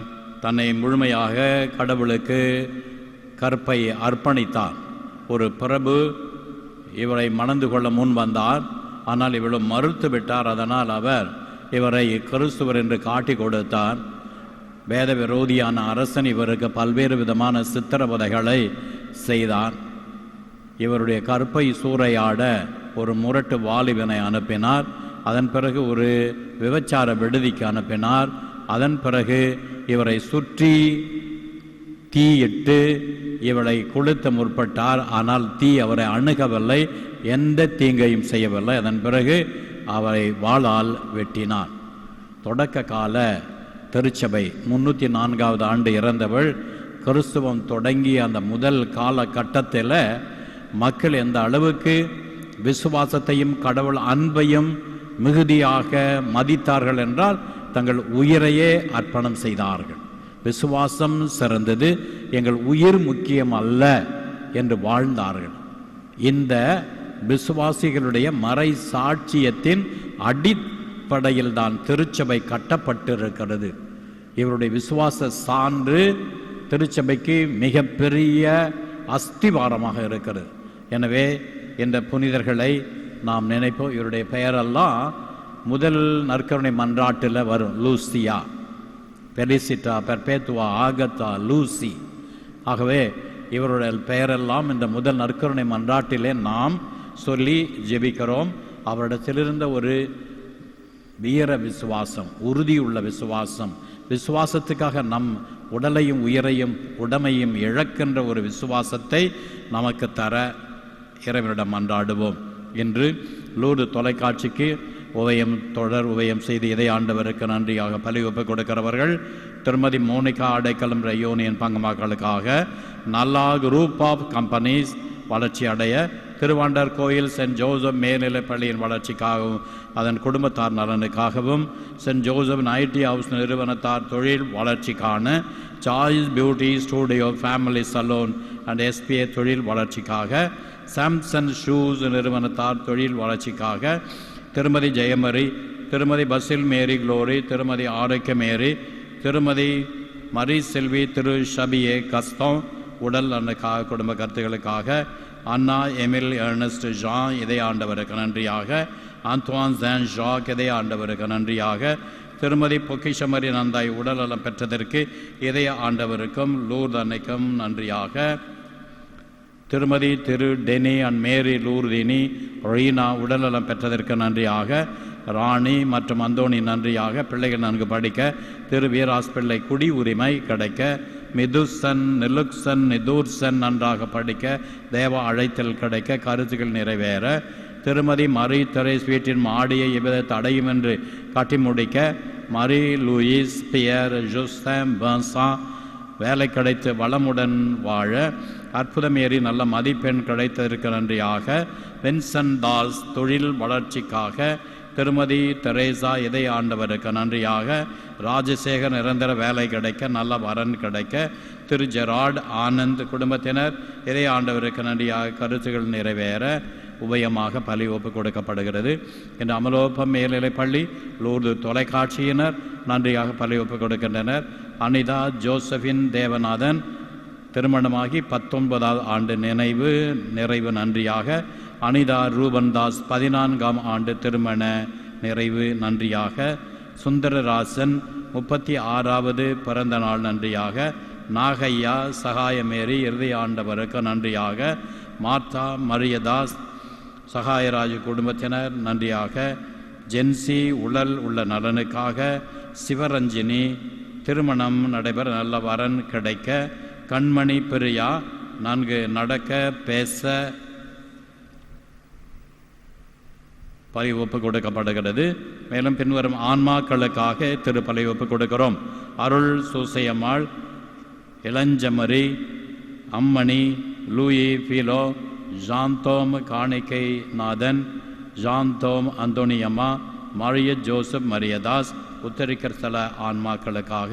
தன்னை முழுமையாக கடவுளுக்கு கற்பை அர்ப்பணித்தார். ஒரு பிரபு இவரை மணந்து கொள்ள முன் வந்தார். ஆனால் இவளும் மறுத்து விட்டார். அதனால் அவர் இவரை கிறிஸ்துவர் என்று காட்டி கொடுத்தார். வேத விரோதியான அரசன் இவருக்கு பல்வேறு விதமான சித்திரவதைகளை செய்தார். இவருடைய கற்பை சூறையாட ஒரு முரட்டு வாலிபனை அனுப்பினார். அதன் பிறகு ஒரு விபச்சார விடுதிக்கு அனுப்பினார். அதன் பிறகு இவரை சுற்றி தீயிட்டு இவளை கொளுத்த முற்பட்டார். ஆனால் தீ அவரை அணுகவில்லை, எந்த தீங்கையும் செய்யவில்லை. அதன் பிறகு அவரை வாளால் வெட்டினார். தொடக்க கால திருச்சபை 304வது ஆண்டு இறந்தவள். கிறிஸ்துவம் தொடங்கிய அந்த முதல் காலகட்டத்தில் மக்கள் எந்த அளவுக்கு விசுவாசத்தையும் கடவுள் அன்பையும் மிகுதியாக மதித்தார்கள் என்றால் தங்கள் உயிரையே அர்ப்பணம் செய்தார்கள். விசுவாசம் சிறந்தது, எங்கள் உயிர் முக்கியம் அல்ல என்று வாழ்ந்தார்கள். இந்த விசுவாசிகளுடைய மறை சாட்சியத்தின் அடிப்படையில் தான் திருச்சபை கட்டப்பட்டிருக்கிறது. இவருடைய விசுவாச சான்று திருச்சபைக்கு மிகப்பெரிய அஸ்திவாரமாக இருக்கிறது. எனவே இந்த புனிதர்களை நாம் நினைப்போம். இவருடைய பெயரெல்லாம் முதல் நற்கருணை மன்றாட்டில் வரும். Lucia, Felicita, Perpetua, Agatha, Lucy. ஆகவே இவருடைய பெயரெல்லாம் இந்த முதல் நற்கருணை மன்றாட்டிலே நாம் சொல்லி ஜெபிக்கிறோம். அவரிடத்திலிருந்த ஒரு வீர விசுவாசம், உறுதியுள்ள விசுவாசம், விசுவாசத்துக்காக நம் உடலையும் உயிரையும் உடமையும் இழக்கின்ற ஒரு விசுவாசத்தை நமக்கு தர இறைவனிடம் மன்றாடுவோம். இன்று லூர்து தொலைக்காட்சிக்கு தொடர் உபயம் செய்து இதை ஆண்டவருக்கு நன்றியாக பலி ஒப்புக் கொடுக்கிறவர்கள் திருமதி மோனிகா அடைக்கலம் யூனியன் பங்கு மக்களுக்காக நல்லா குரூப் ஆஃப் கம்பெனிஸ் வளர்ச்சி அடைய, திருவாண்டர் கோயில் சென்ட் ஜோசப் மேல்நிலைப் பள்ளியின் வளர்ச்சிக்காகவும் அதன் குடும்பத்தார் நலனுக்காகவும், சென்ட் ஜோசப் ஐடி ஹவுஸ் நிறுவனத்தார் தொழில் வளர்ச்சிக்கான, choice beauty studio family salon and SPA தொழில் வளர்ச்சிக்காக, சாம்சன் ஷூஸ் நிறுவனத்தார் தொழில் வளர்ச்சிக்காக, திருமதி ஜெயமரி, திருமதி பசில் மேரி குளோரி, திருமதி ஆரோக்கிய மேரி, திருமதி மரி செல்வி, திரு ஷபியே கஸ்தோம் உடல் நலனுக்காக குடும்ப கருத்துகளுக்காக, அண்ணா எமில் எர்னஸ்ட் ஜான் இதய ஆண்டவருக்கு நன்றியாக, ஆந்த்வான் ஜான் ஜாக் இதய ஆண்டவருக்கு நன்றியாக, திருமதி பொக்கிஷமரி நந்தாய் உடல் நலம் பெற்றதற்கு இதய ஆண்டவருக்கும் லூர்து அன்னைக்கும் நன்றியாக, திருமதி திரு டெனி அண்ட் மேரி லூர்தினி ரீனா உடல்நலம் பெற்றதற்கு நன்றியாக, ராணி மற்றும் அந்தோணி நன்றியாக, பிள்ளைகள் நன்கு படிக்க, திரு வீராஸ் பிள்ளை குடி உரிமை கிடைக்க, மிதுசன் நிலுக்சன் நிதூர்சன் நன்றாக படிக்க, தேவ அழைத்தல் கிடைக்க, கருத்துக்கள் நிறைவேற, திருமதி மரி தெரேஸ் வீட்டின் மாடியை இவ்விதத்தை அடையும் என்று காட்டி முடிக்க, மரி லூயிஸ் பியர் ஜோஸ்தம் பன்சான் வேலை கிடைத்து வளமுடன் வாழ, அற்புதமேறி நல்ல மதிப்பெண் கிடைத்ததற்கு நன்றியாக, வின்சன் தாஸ் தொழில் வளர்ச்சிக்காக, திருமதி தெரேசா இதய ஆண்டவருக்கு நன்றியாக, ராஜசேகர் நிரந்தர வேலை கிடைக்க நல்ல வரன் கிடைக்க, திரு ஜெராட் ஆனந்த் குடும்பத்தினர் இதய ஆண்டவருக்கு நன்றியாக, கருத்துகள் நிறைவேற உபயமாக பலி ஒப்பு கொடுக்கப்படுகிறது. இன்று அமலோப்பம் மேல்நிலைப் பள்ளி லூர்து தொலைக்காட்சியினர் நன்றியாக பலி ஒப்பு கொடுக்கின்றனர். அனிதா ஜோசபின் தேவநாதன் திருமணமாகி 19வது ஆண்டு நிறைவு நன்றியாக, அனிதா ரூபன்தாஸ் 14ஆம் ஆண்டு திருமண நிறைவு நன்றியாக, சுந்தரராசன் 36வது பிறந்த நாள் நன்றியாக, நாகையா சகாயமேரி இறுதி ஆண்டவருக்கு நன்றியாக, மார்த்தா மரியதாஸ் சகாயராஜ் குடும்பத்தினர் நன்றியாக, ஜென்சி உடல் உள்ள நலனுக்காக, சிவரஞ்சினி திருமணம் நடைபெற நல்ல வரன் கிடைக்க, கண்மணி பிரியா நன்கு நடக்க பேச பலி ஒப்பு கொடுக்கப்படுகிறது. மேலும் பின்வரும் ஆன்மாக்களுக்காக திருப்பலி ஒப்பு கொடுக்கிறோம். அருள் சூசையம்மாள், இளஞ்சமரி, அம்மணி, லூயி பீலோ, ஜாந்தோம் காணிக்கை நாதன், ஜாந்தோம் அந்தோனியம்மா, மரிய ஜோசப் மரியதாஸ் உத்தரிக்கிற சில ஆன்மாக்களுக்காக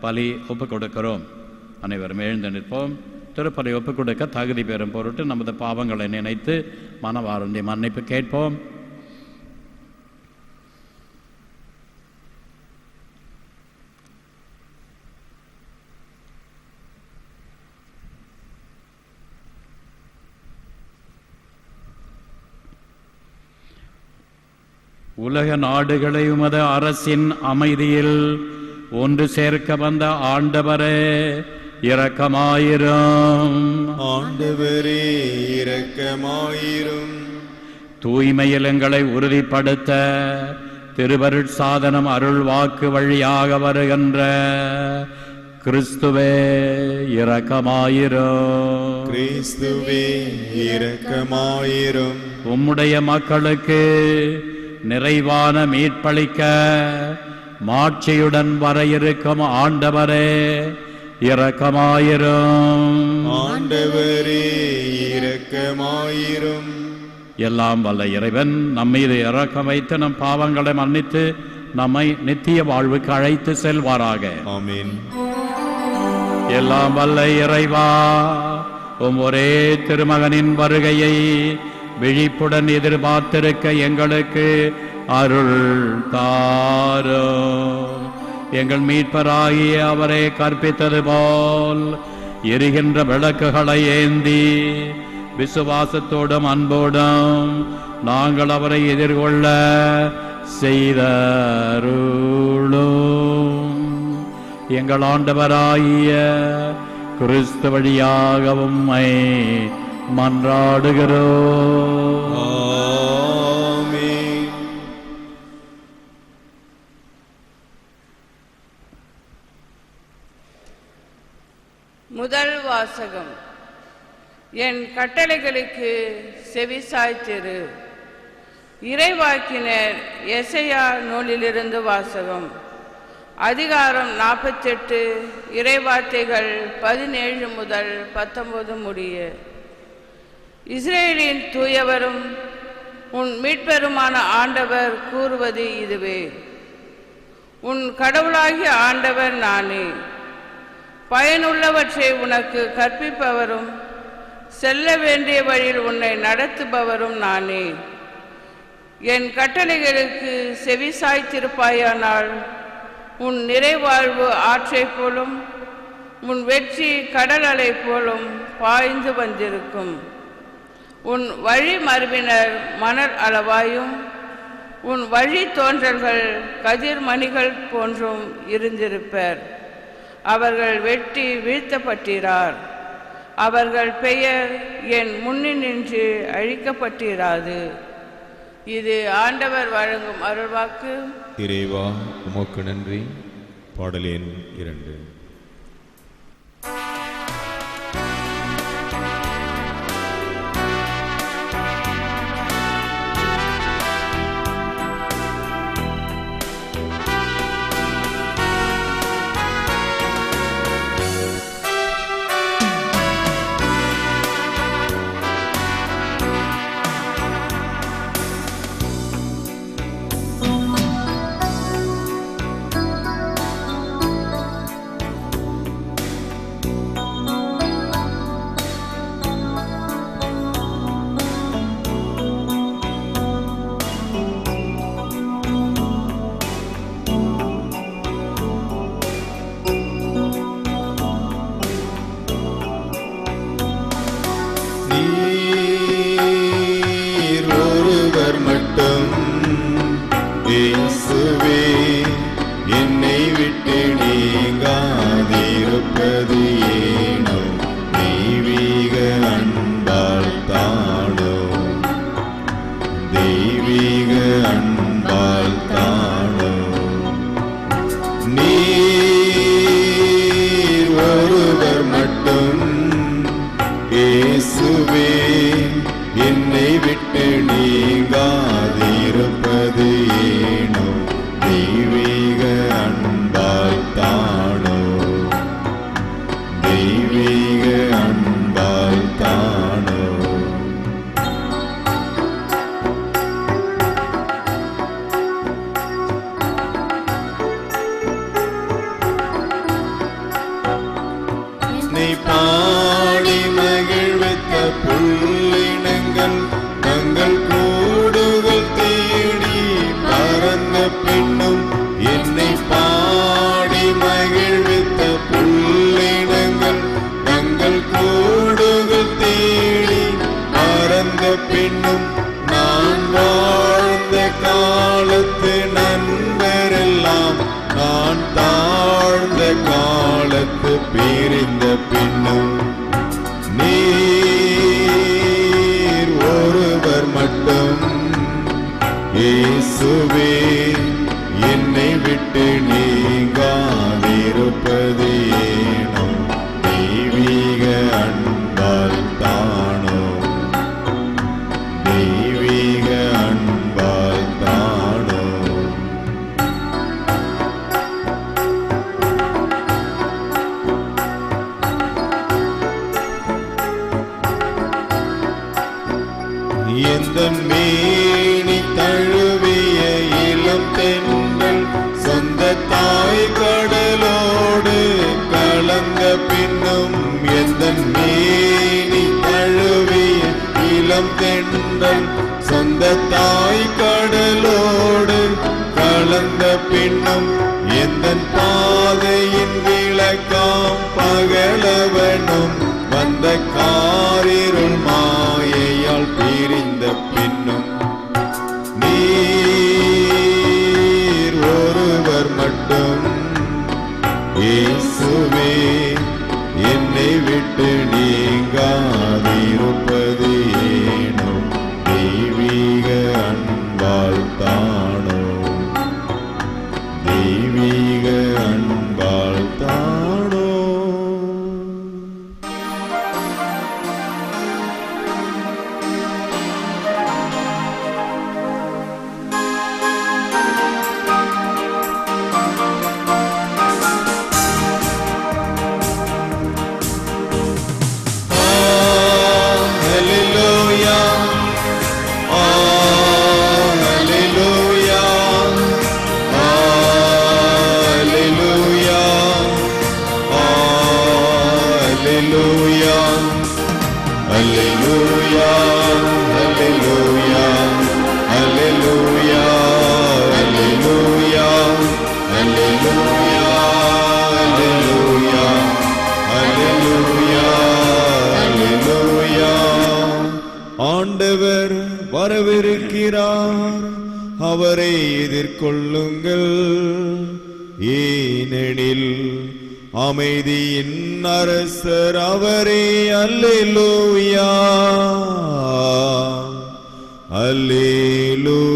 பலி ஒப்பு கொடுக்கிறோம். அனைவரும் எழுந்து நிற்போம். திருப்பலி ஒப்பு கொடுக்க தகுதி பெறும் பொருட்டு நமது பாவங்களை நினைத்து மனவாருடைய மன்னிப்பு கேட்போம். உலக நாடுகளை உமது அரசின் அமைதியில் ஒன்று சேர்க்க வந்த ஆண்டவரே இரக்கமாயிரும். ஆண்டவரே இரக்கமாயிரும். தூய்மையில் எங்களை உறுதிப்படுத்த திருவருட்சாதனம் அருள் வாக்கு வழியாக வருகின்ற கிறிஸ்துவே இரக்கமாயிரும். கிறிஸ்துவே இரக்கமாயிரும். உம்முடைய மக்களுக்கு நிறைவான மீட்பளிக்க மாட்சியுடன் வர இருக்கும் ஆண்டவரே இரக்கமாயிரும். ஆண்டவரே இரக்கமாயிரும். எல்லாம் வல்ல இறைவன் நம்மீது இரக்கம் வைத்து நம் பாவங்களை மன்னித்து நம்மை நித்திய வாழ்வுக்கு அழைத்து செல்வாராக. ஆமென். எல்லாம் வல்ல இறைவா, உம் ஒரே திருமகனின் வருகையை விழிப்புடன் எதிர்பார்த்திருக்க எங்களுக்கு அருள் தாரும். எங்கள் மீட்பராகிய அவரை கற்பித்தது போல் எரிகின்ற விளக்குகளை ஏந்தி விசுவாசத்தோடும் அன்போடும் நாங்கள் அவரை எதிர்கொள்ள செய்தருளும். எங்கள் ஆண்டவராகிய கிறிஸ்து வழியாக உம்மை மன்றாடுகிறோம். ஆமென். முதல் வாசகம். என் கட்டளைகளுக்கு செவிசாய்த்திரு. இறைவாக்கினர் எசையா நூலிலிருந்து வாசகம். அதிகாரம் 48, இறைவார்த்தைகள் 17 முதல் 19 முடிய. இஸ்ரேலின் தூயவரும் உன் மீட்பெருமான ஆண்டவர் கூறுவது இதுவே: உன் கடவுளாகிய ஆண்டவர் நானே. பயனுள்ளவற்றை உனக்கு கற்பிப்பவரும் செல்ல வேண்டிய வழியில் உன்னை நடத்துபவரும் நானே. என் கட்டளைகளுக்கு செவிசாய்த்திருப்பாயானால் உன் நிறைவாழ்வு ஆற்றைப் போலும் உன் வெற்றி கடல் அலை போலும் பாய்ந்து வந்திருக்கும். உன் வழி மரபினர் மணல் அளவாயும் உன் வழி தோன்றல்கள் கதிர்மணிகள் போன்றும் இருந்திருப்பர். அவர்கள் வெட்டி வீழ்த்தப்பட்டிரார். அவர்கள் பெயர் என் முன்னின்று அழிக்கப்பட்டிராது. இது ஆண்டவர் வழங்கும் அருள்வாக்கு. இறைவா உமக்கு நன்றி. பாடல் எண் 2. தெய்வீக ஏனெனில் அமைதியின் அரசர் அவரே. அல்லேலூயா அல்லேலூயா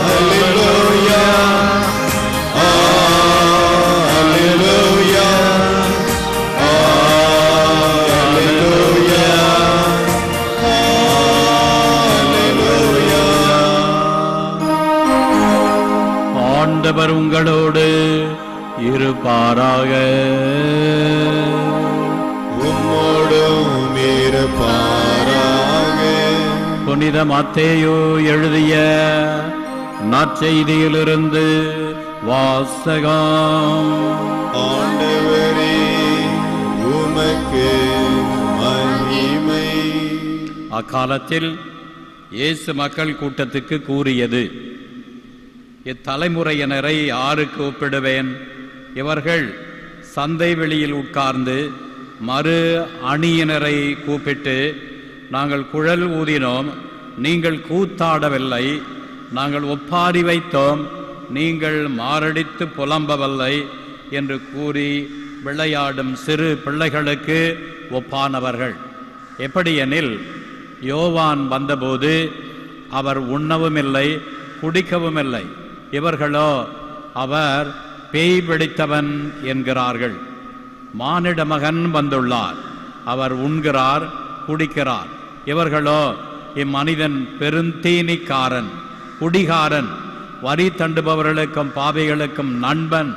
அல்லேலூயா அல்லேலூயா அல்லேலூயா அல்லேலூயா. ஆண்டவர் உங்களோடு இருப்பாராக. உம்மோடும் இருப்பாராக. புனித மத்தேயு எழுதிய நற்செய்தியிலிருந்து வாசகம். ஆண்டவரே உமக்கு மகிமை. அக்காலத்தில் இயேசு மக்கள் கூட்டத்துக்கு கூறியது, இத்தலைமுறையினரை யாருக்கு ஒப்பிடுவேன்? இவர்கள் சந்தை வெளியில் உட்கார்ந்து மறு அணியினரை கூப்பிட்டு, நாங்கள் குழல் ஊதினோம், நீங்கள் கூத்தாடவில்லை, நாங்கள் ஒப்பாரி வைத்தோம், நீங்கள் மாரடித்து புலம்பவில்லை என்று கூறி விளையாடும் சிறு பிள்ளைகளுக்கு ஒப்பானவர்கள். எப்படியெனில், யோவான் வந்தபோது அவர் உண்ணவும் இல்லை குடிக்கவும் இல்லை, இவர்களோ அவர் பேய் பிடித்தவன் என்கிறார்கள். மானிட மகன் வந்துள்ளார், அவர் உண்கிறார் குடிக்கிறார், இவர்களோ இம்மனிதன் பெருந்தீனிக்காரன், குடிகாரன், வரி தண்டுபவர்களுக்கும் பாவிகளுக்கும் நண்பன்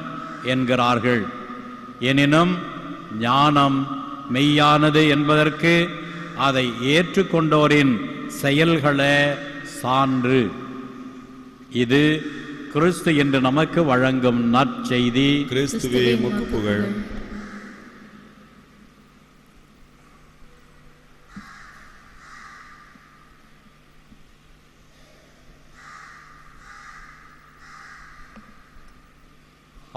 என்கிறார்கள். எனினும் ஞானம் மெய்யானது என்பதற்கு அதை ஏற்றுக்கொண்டோரின் செயல்களே சான்று. இது கிறிஸ்து என்று நமக்கு வழங்கும் நற்செய்தி. கிறிஸ்துவே உமக்கு புகழ்.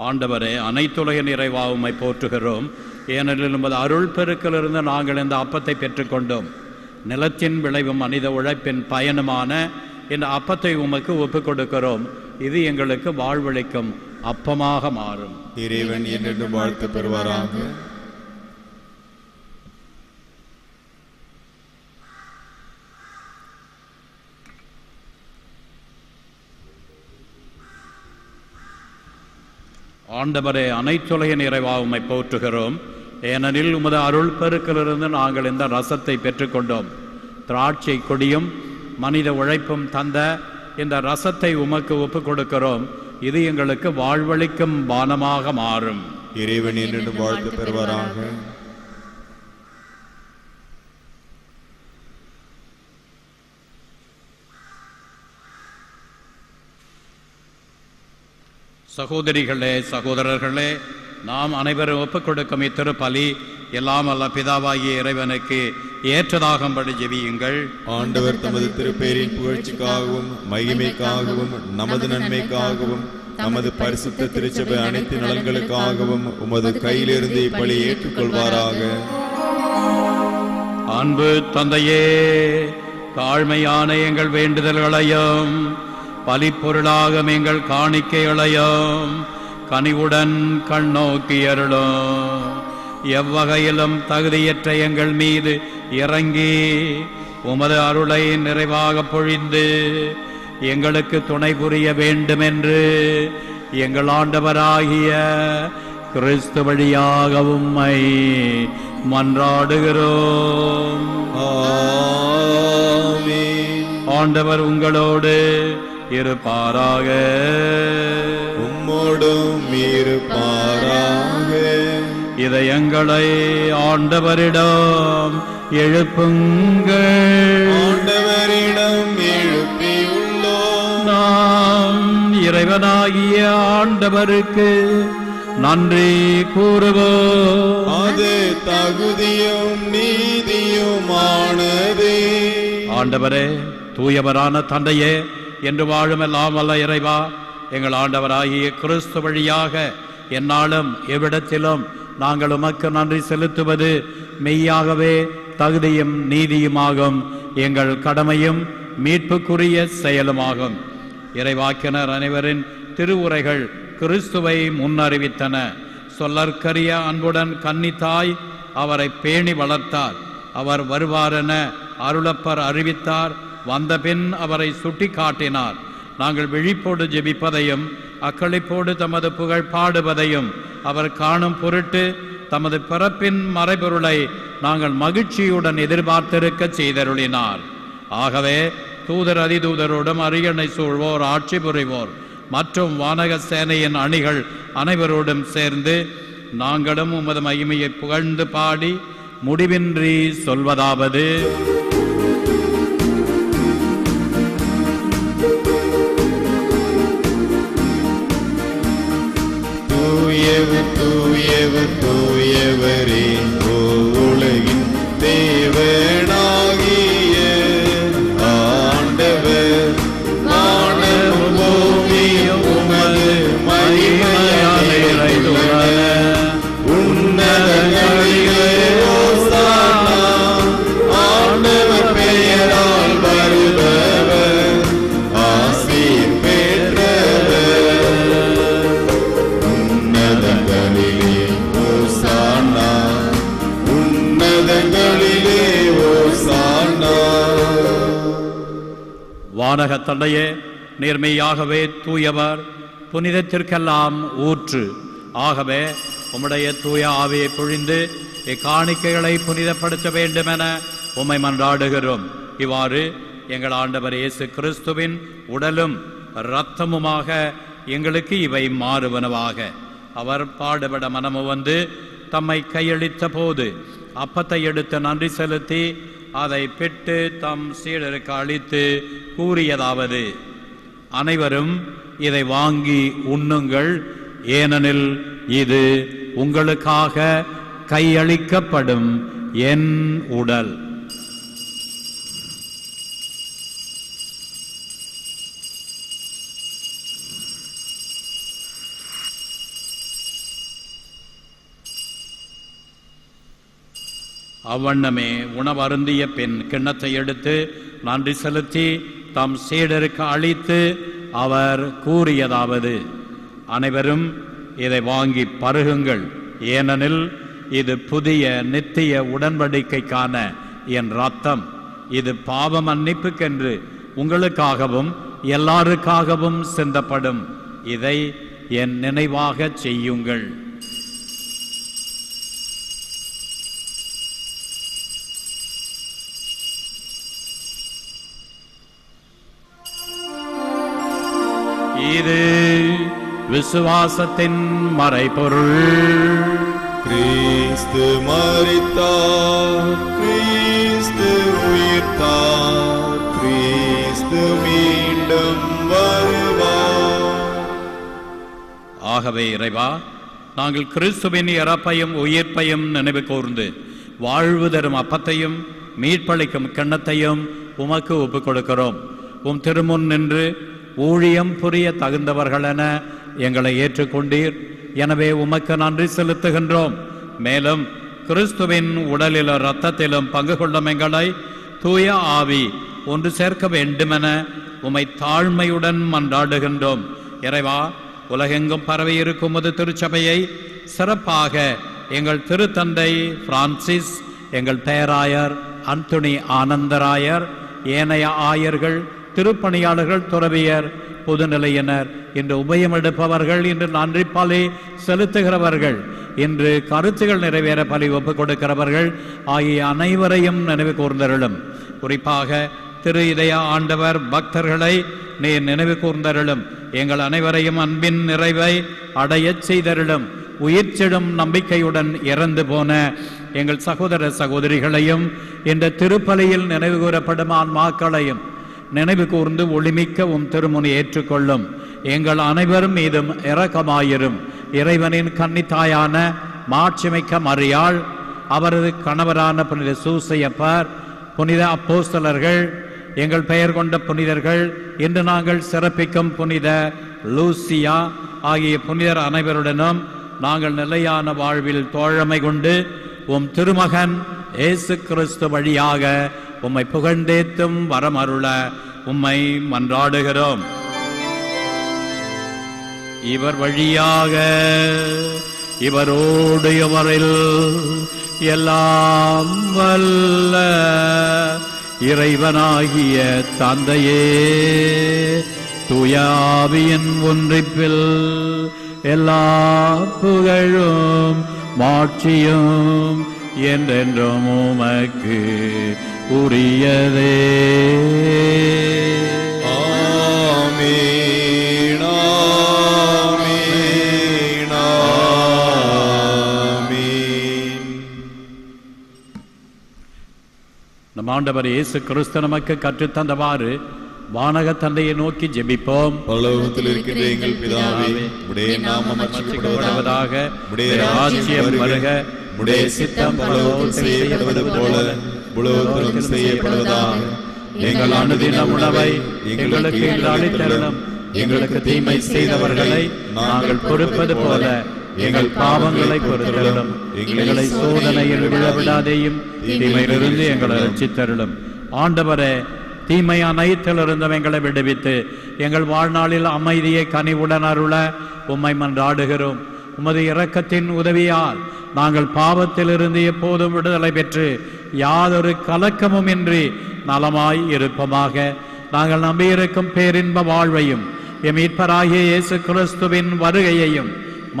ஆண்டவரே, அனைத்துலக நிறைவாக உம்மை போற்றுகிறோம். ஏனெனில் உமது அருள் பெருக்கிலிருந்து நாங்கள் இந்த அப்பத்தை பெற்றுக்கொண்டோம். நிலத்தின் விளைவும் மனித உழைப்பின் பயனுமான இந்த அப்பத்தை உமக்கு ஒப்புக் கொடுக்கிறோம். இது எங்களுக்கு வாழ்வளிக்கும் அப்பமாக மாறும். இறைவன் என்றென்றும் வாழ்த்து பெறுவாராக. ஆண்டவரே, அனைத்துலக நிறைவாக உம்மை போற்றுகிறோம். ஏனெனில் உமது அருள் பெருக்கிலிருந்து நாங்கள் இந்த ரசத்தை பெற்றுக்கொண்டோம். திராட்சை கொடியும் மனித உழைப்பும் தந்த இந்த ரசத்தை உமக்கு ஒப்புக் கொடுக்கிறோம். இது எங்களுக்கு வாழ்வளிக்கும் பானமாக மாறும். இறைவன் என்றென்றும் வாழ்த்து பெறுவாராக. சகோதரிகளே, சகோதரர்களே, நாம் அனைவரும் ஒப்புக் கொடுக்கும் இத்திருப்பலி எல்லாம் அல்ல பிதாவாகிய இறைவனுக்கு ஏற்றதாகும்படி ஜெபியுங்கள். ஆண்டவர் தமது திருப்பெயரின் புகழ்ச்சிக்காகவும் மகிமைக்காகவும் நமது நன்மைக்காகவும் நமது பரிசுத்த திருச்சபை அனைத்து நலன்களுக்காகவும் உமது கையிலிருந்து இப்பலி ஏற்றுக்கொள்வாராக. அன்பு தந்தையே, தாழ்மையான எங்கள் வேண்டுதல்களையும் பலிப்பொருளாக எங்கள் காணிக்கைகளையும் கனிவுடன் கண்ணோக்கி அருளும். எவ்வகையிலும் தகுதியற்ற எங்கள் மீது இறங்கி உமது அருளை நிறைவாக பொழிந்து எங்களுக்கு துணை புரிய வேண்டும் என்று எங்கள் ஆண்டவராகிய கிறிஸ்து வழியாக உம்மை மன்றாடுகிறோம். ஆமென். ஆண்டவர் உங்களோடு இருப்பாராக. உம்மோடும் இருப்பாராக. இதயங்களை ஆண்டவரிடம் எழுப்புங்கள். ஆண்டவரிடம் எழுப்பியுள்ளோம். நாம் இறைவனாகிய ஆண்டவருக்கு நன்றி கூறுவோம். அது தகுதியும் நீதியுமானதே. ஆண்டவரே, தூயவரான தந்தையே, என்று வாழும் எல்லாம் வல்ல இறைவா, எங்கள் ஆண்டவராகிய கிறிஸ்து வழியாக எந்நாளும் எவ்விடத்திலும் நாங்கள் உமக்கு நன்றி செலுத்துவது மெய்யாகவே தகுதியும் நீதியுமாகும், எங்கள் கடமையும் மீட்புக்குரிய செயலுமாகும். இறைவாக்கினர் அனைவரின் திருவுரைகள் கிறிஸ்துவை முன்னறிவித்தன. சொல்லற்கரிய அன்புடன் கன்னித்தாய் அவரை பேணி வளர்த்தார். அவர் வருவாரென அருளப்பர் அறிவித்தார். வந்தபின் அவரை சுட்டி காட்டினார். நாங்கள் விழிப்போடு ஜெபிப்பதையும் அக்களிப்போடு தமது புகழ் பாடுவதையும் அவர் காணும் பொருட்டு தமது பிறப்பின் மறைபொருளை நாங்கள் மகிழ்ச்சியுடன் எதிர்பார்த்திருக்க செய்தருளினார். ஆகவே தூதர் அதிதூதரோடும் அரியணை சூழ்வோர், ஆட்சி புரிவோர் மற்றும் வானக சேனையின் அணிகள் அனைவரோடும் சேர்ந்து நாங்களும் உமது மகிமையை புகழ்ந்து பாடி முடிவின்றி சொல்வதாவது: தூயவர் தூயவர் தூயவரே, உலகின் தேவனாகிய ஆண்டவர், வானமும் பூமியும் உமது மகிமையால் நிறைந்துள்ளன. உன்னதங்களிலே ஓசானா, ஆண்டவர் பெயரால் வருபவர் ஆசீர் பெற்றவர். உன்னதங்களிலே ஓசானா, உன்னதங்களிலே ஓசானா. வானகத் தந்தையே, நேர்மையாகவே தூயவர், புனிதத்திற்கெல்லாம் ஊற்று. ஆகவே உம்முடைய தூய ஆவியை பொழிந்து இக்காணிக்கைகளை புனிதப்படுத்த வேண்டுமென உம்மை மன்றாடுகிறோம். இவ்வாறு எங்கள் ஆண்டவர் இயேசு கிறிஸ்துவின் உடலும் இரத்தமுமாக எங்களுக்கு இவை மாறுவனவாக. அவர் பாடுபட மனமு வந்து தம்மை கையளித்த போது அப்பத்தை எடுத்து நன்றி செலுத்தி அதை பிட்டு தம் சீடருக்கு அளித்து கூறியதாவது: அனைவரும் இதை வாங்கி உண்ணுங்கள், ஏனெனில் இது உங்களுக்காக கையளிக்கப்படும் என் உடல். அவ்வண்ணமே உணவருந்திய பின் கிண்ணத்தை எடுத்து நன்றி செலுத்தி தம் சீடருக்கு அளித்து அவர் கூறியதாவது: அனைவரும் இதை வாங்கி பருகுங்கள், ஏனெனில் இது புதிய நித்திய உடன்படிக்கைக்கான என் இரத்தம். இது பாவ மன்னிப்புக்கென்று உங்களுக்காகவும் எல்லாருக்காகவும் சிந்தப்படும். இதை என் நினைவாக செய்யுங்கள். இது விசுவாசத்தின் மறைபொருள். கிறிஸ்து மரித்தார், கிறிஸ்து உயிர்த்தார், கிறிஸ்து மீண்டும் வருவார். ஆகவே இறைவா, நாங்கள் கிறிஸ்துவின் இறப்பையும் உயிர்ப்பையும் நினைவு கூர்ந்து வாழ்வு தரும் அப்பத்தையும் மீட்பளிக்கும் கிண்ணத்தையும் உமக்கு ஒப்புக் கொடுக்கிறோம். உம் திருமுன் நின்று ஊழியம் புரிய தகுந்தவர்களென எங்களை ஏற்றுக்கொண்டீர். எனவே உமக்கு நன்றி செலுத்துகின்றோம். மேலும் கிறிஸ்துவின் உடலிலும் இரத்தத்திலும் பங்கு கொள்ளும் எங்களை தூய ஆவி ஒன்று சேர்க்க வேண்டுமென உம்மை தாழ்மையுடன் மன்றாடுகின்றோம். இறைவா, உலகெங்கும் பரவி இருக்கும் உமது திருச்சபையை சிறப்பாக எங்கள் திருத்தந்தை பிரான்சிஸ், எங்கள் பேராயர் அந்தோணி ஆனந்தராயர், ஏனைய ஆயர்கள், திருப்பணியாளர்கள், துறவியர், பொதுநிலையினர், இன்று உபயம் எடுப்பவர்கள், இன்று நன்றி பலி செலுத்துகிறவர்கள், இன்று கருத்துகள் நிறைவேற பலி ஒப்புக் கொடுக்கிறவர்கள் ஆகிய அனைவரையும் நினைவு கூர்ந்தருளும். குறிப்பாக திரு இதய ஆண்டவர் பக்தர்களை நீர் நினைவு கூர்ந்தருளும். எங்கள் அனைவரையும் அன்பின் நிறைவை அடையச் செய்தருளும். உயிர்ச்செடும் நம்பிக்கையுடன் இறந்து போன எங்கள் சகோதர சகோதரிகளையும் இந்த திருப்பலியில் நினைவு கூறப்படும் ஆன்மாக்களையும் நினைவு கூர்ந்து ஒளிமிக்க உம் திருமுனை ஏற்றுக்கொள்ளும். எங்கள் அனைவரும் மீதும் இரக்கமாயிரும். இறைவனின் கன்னித்தாயான மாட்சிமிக்க மரியாள், அவரது கணவரான புனித சூசையப்பர், புனித அப்போஸ்தலர்கள், எங்கள் பெயர் கொண்ட புனிதர்கள், இன்று நாங்கள் சிறப்பிக்கும் புனித லூசியா ஆகிய புனிதர் அனைவருடனும் நாங்கள் நிலையான வாழ்வில் தோழமை கொண்டு உம் திருமகன் இயேசு கிறிஸ்து வழியாக உம்மை புகழ்ந்தேத்தும் வரமருள உம்மை மன்றாடுகிறோம். இவர் வழியாக இவரோடு இவரில் எல்லாம் வல்ல இறைவனாகிய தந்தையே தூயாவியின் ஒன்றிப்பில் எல்லா புகழும் மாட்சியும் என்றென்றும் உமக்கு உரியதே. ஆமென், ஆமென், ஆமென். நம் ஆண்டவர் இயேசு கிறிஸ்து நமக்கு கற்றுத்தந்தவாறு வானக தந்தையை நோக்கி ஜெபிப்போம். பரலோகத்தில் இருக்கிற எங்கள் பிதாவே, உடைய நாமம் அர்ச்சிக்கப்படுவதாக, உடைய ராஜ்யம் வருக, உடைய சித்தம் பரலோகத்தில் செய்யப்படுவது போல பூலோகத்திலும் செய்யப்படுவதாக. எங்கள் அனுதின உணவை எங்களுக்கு இன்று அளித்தருளும். எங்களுக்கு தீமை செய்தவர்களை நாங்கள் பொறுப்பது போல எங்கள் பாவங்களை பொறுத்தருளும். எங்களை சோதனையில் விழவிடாதேயும் தீமையிலிருந்து எங்களை ரட்சித்தருளும். ஆண்டவரே, தீமை அனைத்திலிருந்தும் எங்களை விடுவித்து எங்கள் வாழ்நாளில் அமைதியை கனிவுடன் அருள உம்மை மன்றாடுகிறோம். உமது இரக்கத்தின் உதவியால் நாங்கள் பாவத்திலிருந்து எப்போதும் விடுதலை பெற்று யாதொரு கலக்கமும் இன்றி நலமாய் இருப்போமாக. நாங்கள் நம்பியிருக்கும் பேரின்ப வாழ்வையும் எம் மீட்பராகிய இயேசு கிறிஸ்துவின் வருகையையும்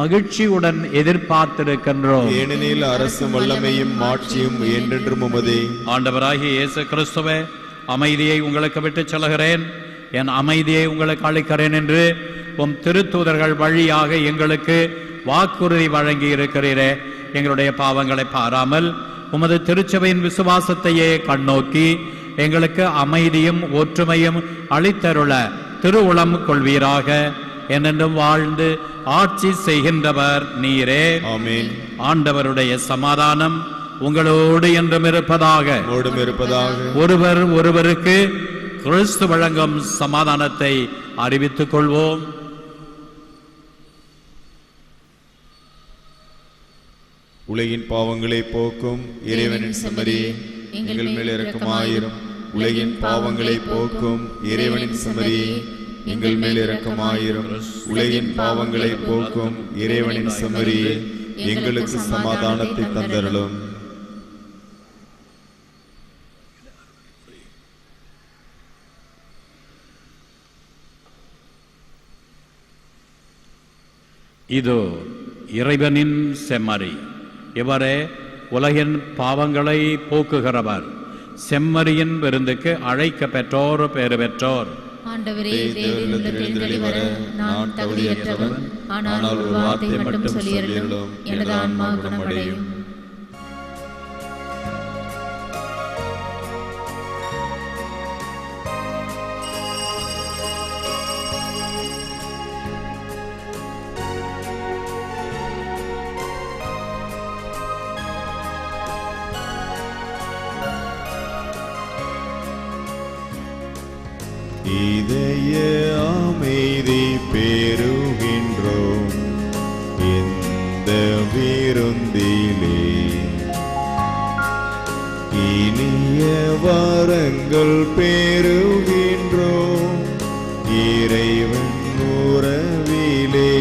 மகிழ்ச்சியுடன் எதிர்பார்த்திருக்கின்றோம். ஏனெனில் அரசும் வல்லமையும் மாட்சியும் என்றென்றும் உமதே. ஆண்டவராகிய இயேசு கிறிஸ்துவே, அமைதியை உங்களுக்கு விட்டு செல்கிறேன், என் அமைதியை உங்களுக்கு அளிக்கிறேன் என்று உம் திருத்தூதர்கள் வழியாக எங்களுக்கு வாக்குறுதி வழங்கி இருக்கிறீரே. எங்களுடைய பாவங்களை பாராமல் உமது திருச்சபையின் விசுவாசத்தையே கண்ணோக்கி எங்களுக்கு அமைதியும் ஒற்றுமையும் அளித்தருள திருவுளம் கொள்வீராக. என்னென்றும் வாழ்ந்து ஆட்சி செய்கின்றவர் நீரே. ஆமென். ஆண்டவருடைய சமாதானம் உங்களோடு என்றும் இருப்பதாக. ஒருவர் ஒருவருக்கு கிறிஸ்து வழங்கும் சமாதானத்தை அறிவித்துக் கொள்வோம். உலகின் பாவங்களை போக்கும் இறைவனின் செம்மறியே, எங்கள் மேல் இரக்கமாயிரும். உலகின் பாவங்களை போக்கும் இறைவனின் செம்மறியே, எங்கள் மேல் இரக்கமாயிரும். உலகின் பாவங்களை போக்கும் இறைவனின் செம்மறியே, எங்களுக்கு சமாதானத்தை தந்தருளும். இதோ இறைவனின் செம்மறி, இவரே உலகின் பாவங்களை போக்குகிறவர். செம்மறியின் விருந்துக்கு அழைக்க பெற்றோர் பேறு பெற்றோர். ஆண்டவரே, தேவனிடத்தில் வர நான் தகுதியற்றவன். ஆனால் ஒரு வார்த்தை மட்டும் சொல்லியருளும், எனது ஆன்மா குணமடையும். இதய அமைதி பெறுகின்றோம் இந்த விருந்திலே. இனிய வரங்கள் பெறுகின்றோம் இறைவன் உறவிலே.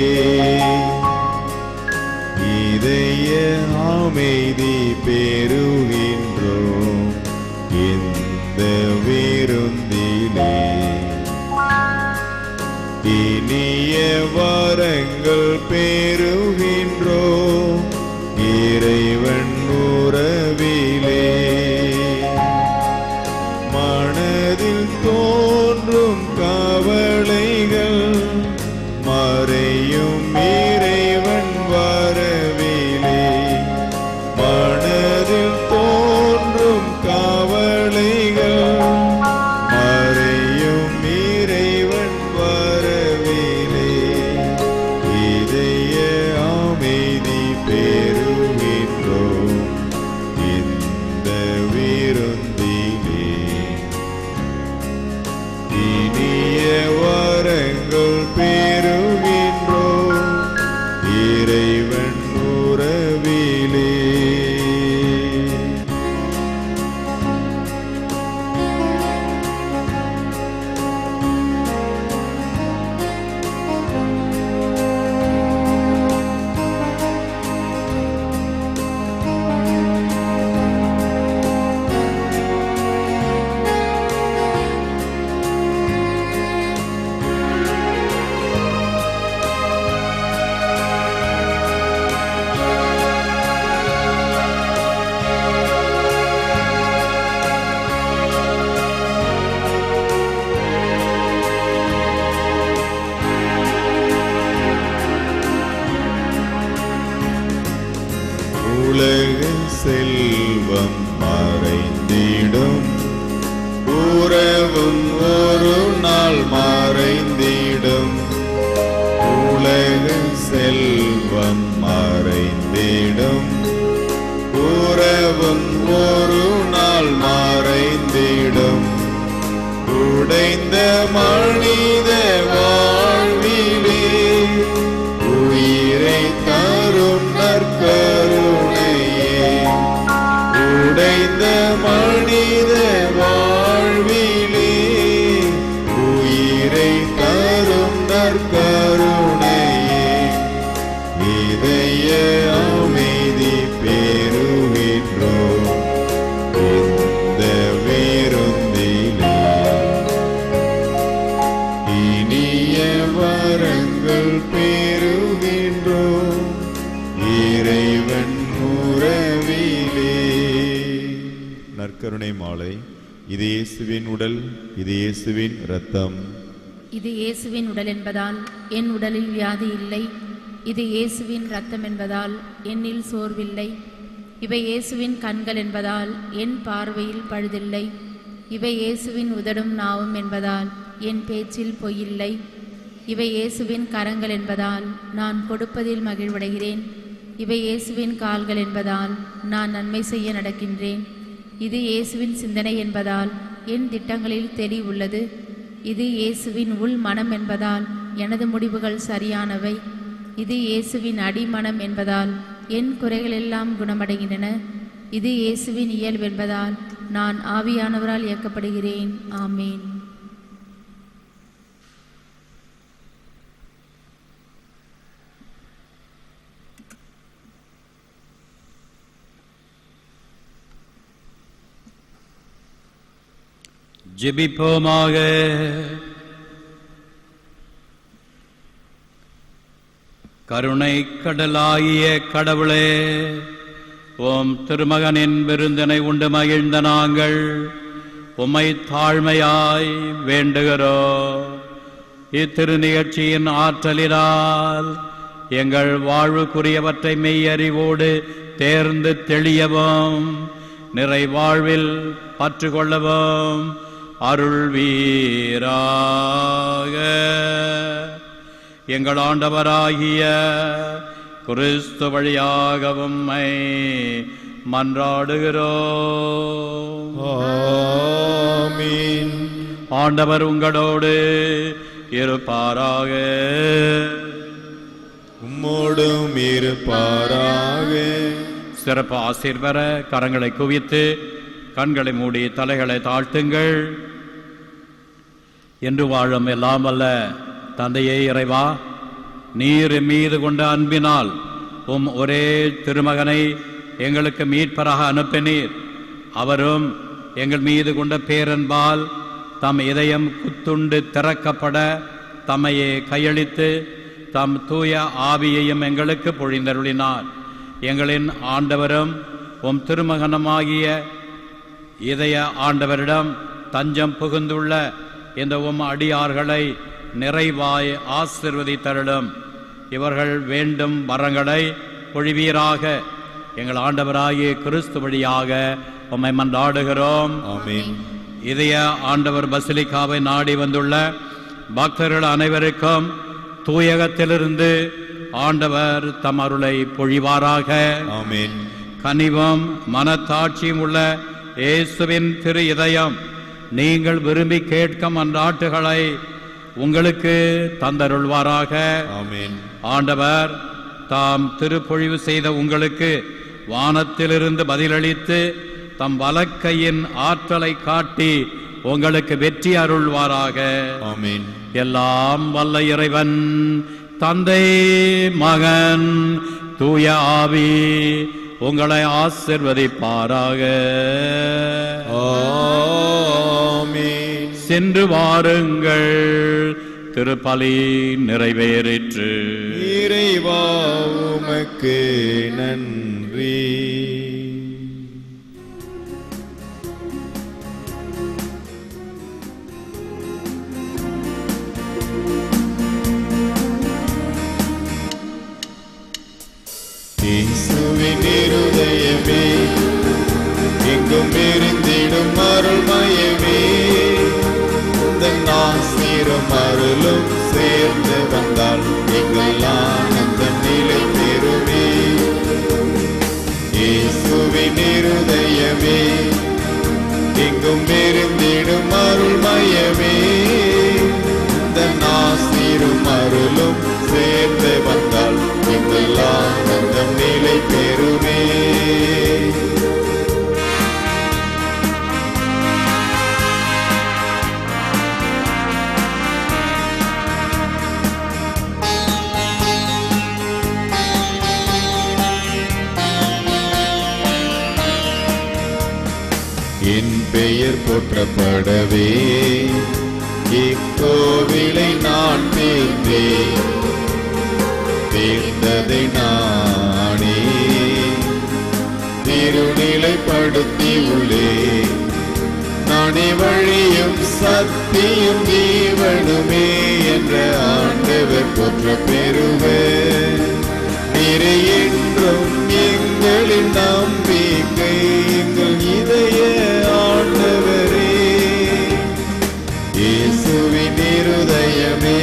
இதய அமைதி பெறுகின்றோம் இந்த விருந்திலே. இனிய வரங்கள் பெறுகின்றோம் இறைவன் உறவிலே. மனதில் தோன்றும் கவலைகள் மறையும் இறைவன் வரவிலே. மனதில் தோன்றும் கவலைகள் மறையும் இறைவன் வரவிலே. இதய மனித வாழ்விலே உயிரை தரும் நற்கருணையே, உடைந்த மனித வாழ்விலே உயிரை தரும் நற்கருணையே, இதய அமைதி பெறுகின்றோம் இந்த விருந்திலே, இனிய வரங்கள் பெறுகின்றோம் இறைவன் உறவிலே. நற்கருணை மாலை. இது இயேசுவின் உடல், இது இயேசுவின் இரத்தம். இது இயேசுவின் உடல் என்பதால் என் உடலில் வியாதி இல்லை. இது இயேசுவின் இரத்தம் என்பதால் என்னில் சோர்வில்லை. இவை இயேசுவின் கண்கள் என்பதால் என் பார்வையில் பழுதில்லை. இவை இயேசுவின் உதடும் நாவும் என்பதால் என் பேச்சில் பொய்யில்லை. இவை இயேசுவின் கரங்கள் என்பதால் நான் கொடுப்பதில் மகிழ்வடைகிறேன். இவை இயேசுவின் கால்கள் என்பதால் நான் நன்மை செய்ய நடக்கின்றேன். இது இயேசுவின் சிந்தனை என்பதால் என் திட்டங்களில் தெளிவுள்ளது. இது இயேசுவின் உள் மனம் என்பதால் எனது முடிவுகள் சரியானவை. இது இயேசுவின் அடிமனம் என்பதால் என் குறைகளெல்லாம் குணமடைகின்றன. இது இயேசுவின் இயல்பு என்பதால் நான் ஆவியானவரால் இயக்கப்படுகிறேன். ஆமேன். ஜெபிப்போமாக. கருணை கடலாகிய கடவுளே, ஓம் திருமகனின் விருந்தினை உண்டு மகிழ்ந்த நாங்கள் உம்மை தாழ்மையாய் வேண்டுகிறோம். இத்திரு நிகழ்ச்சியின் ஆற்றலினால் எங்கள் வாழ்வுக்குரியவற்றை மெய்யறிவோடு தேர்ந்து தெளியவும் நிறை வாழ்வில் பற்று கொள்ளவும் அருள்வீராக. எங்கள் ஆண்டவராகிய கிறிஸ்து வழியாக உம்மை மன்றாடுகிறோம். ஆமீன். ஆண்டவர் உங்களோடு இருப்பாராக. உம்மோடும் இருப்பாராக. சிறப்பு ஆசீர் பெற கரங்களை குவித்து கண்களை மூடி தலைகளை தாழ்த்துங்கள். என்று வாழும் எல்லாம் வல்ல தந்தையே இறைவா, நீர் மீது கொண்ட அன்பினால் உம் ஒரே திருமகனை எங்களுக்கு மீட்பராக அனுப்பினீர். அவரும் எங்கள் மீது கொண்ட பேரன்பால் தம் இதயம் குத்துண்டு திறக்கப்பட தம்மையே கையளித்து தம் தூய ஆவியையும் எங்களுக்கு பொழிந்தருளினார். எங்களின் ஆண்டவரும் உம் திருமகனமாகிய இதய ஆண்டவரிடம் தஞ்சம் புகுந்துள்ள இந்த உம் அடியார்களை நிறைவாய் ஆசிர்வதித்தருளும். இவர்கள் வேண்டும் வரங்களை பொழிவீராக. எங்கள் ஆண்டவராகிய கிறிஸ்து வழியாக உம்மை மன்றாடுகிறோம். ஆமென். இதய ஆண்டவர் பசிலிக்காவை நாடி வந்துள்ள பக்தர்கள் அனைவருக்கும் தூயகத்திலிருந்து ஆண்டவர் தம் அருளை பொழிவாராக. ஆமென். கனிவும் மனத்தாட்சியும் உள்ள இயேசுவின் திரு இதயம் நீங்கள் விரும்பி கேட்கும் அந்நாட்டுகளை உங்களுக்கு தந்தருள்வாராக. ஆமென். ஆண்டவர் தாம் திருப்பொழிவு செய்த உங்களுக்கு வானத்திலிருந்து பதிலளித்து தம் வலக்கையின் ஆற்றலை காட்டி உங்களுக்கு வெற்றி அருள்வாராக. ஆமென். எல்லாம் வல்ல இறைவன் தந்தை, மகன், தூய ஆவி உங்களை ஆசிர்வதிப்பாராக. ஆமென். சென்று வாருங்கள், திருப்பலி நிறைவேறிற்று. இறைவா உமக்கு நன்றி. இயேசுவின் இருதயமே, எங்கும் இருந்திடும் அருள்மயமே, உந்தன் ஆசீரும் அருளும் சேர்ந்து வந்தால் எங்கள் ஆனந்தம் நிலைத்திருமே. இயேசுவின் இருதயமே, எங்கும் இருந்திடும் அருள்மயமே, ஆசீரும் அருளும் சேர்ந்து வந்தால் எங்கள் ஆனந்தம் நிலை பெறுமே. என் பெயர் போற்றப்படவே இக்கோவிலை நான் தேர்ந்ததை நானே திருநிலைப்படுத்தி உள்ளே. நானே வழியும் சத்தியும் ஜீவனுமே என்ற ஆண்டவர் போற்ற பெறுவேன். நீரே என்றும் எங்களின் நம்பிக்கை, எங்கள் இதய ஆண்டவரே. இயேசுவின் இருதயமே,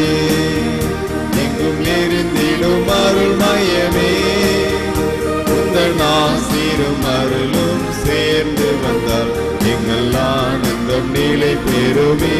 எங்கும் நெருந்திடும் அருள்மயமே. உங்கள் ஆசீரும் அருளும் சேர்ந்து வந்தால் எங்கள் ஆனந்தம் நிலை பெறுமே.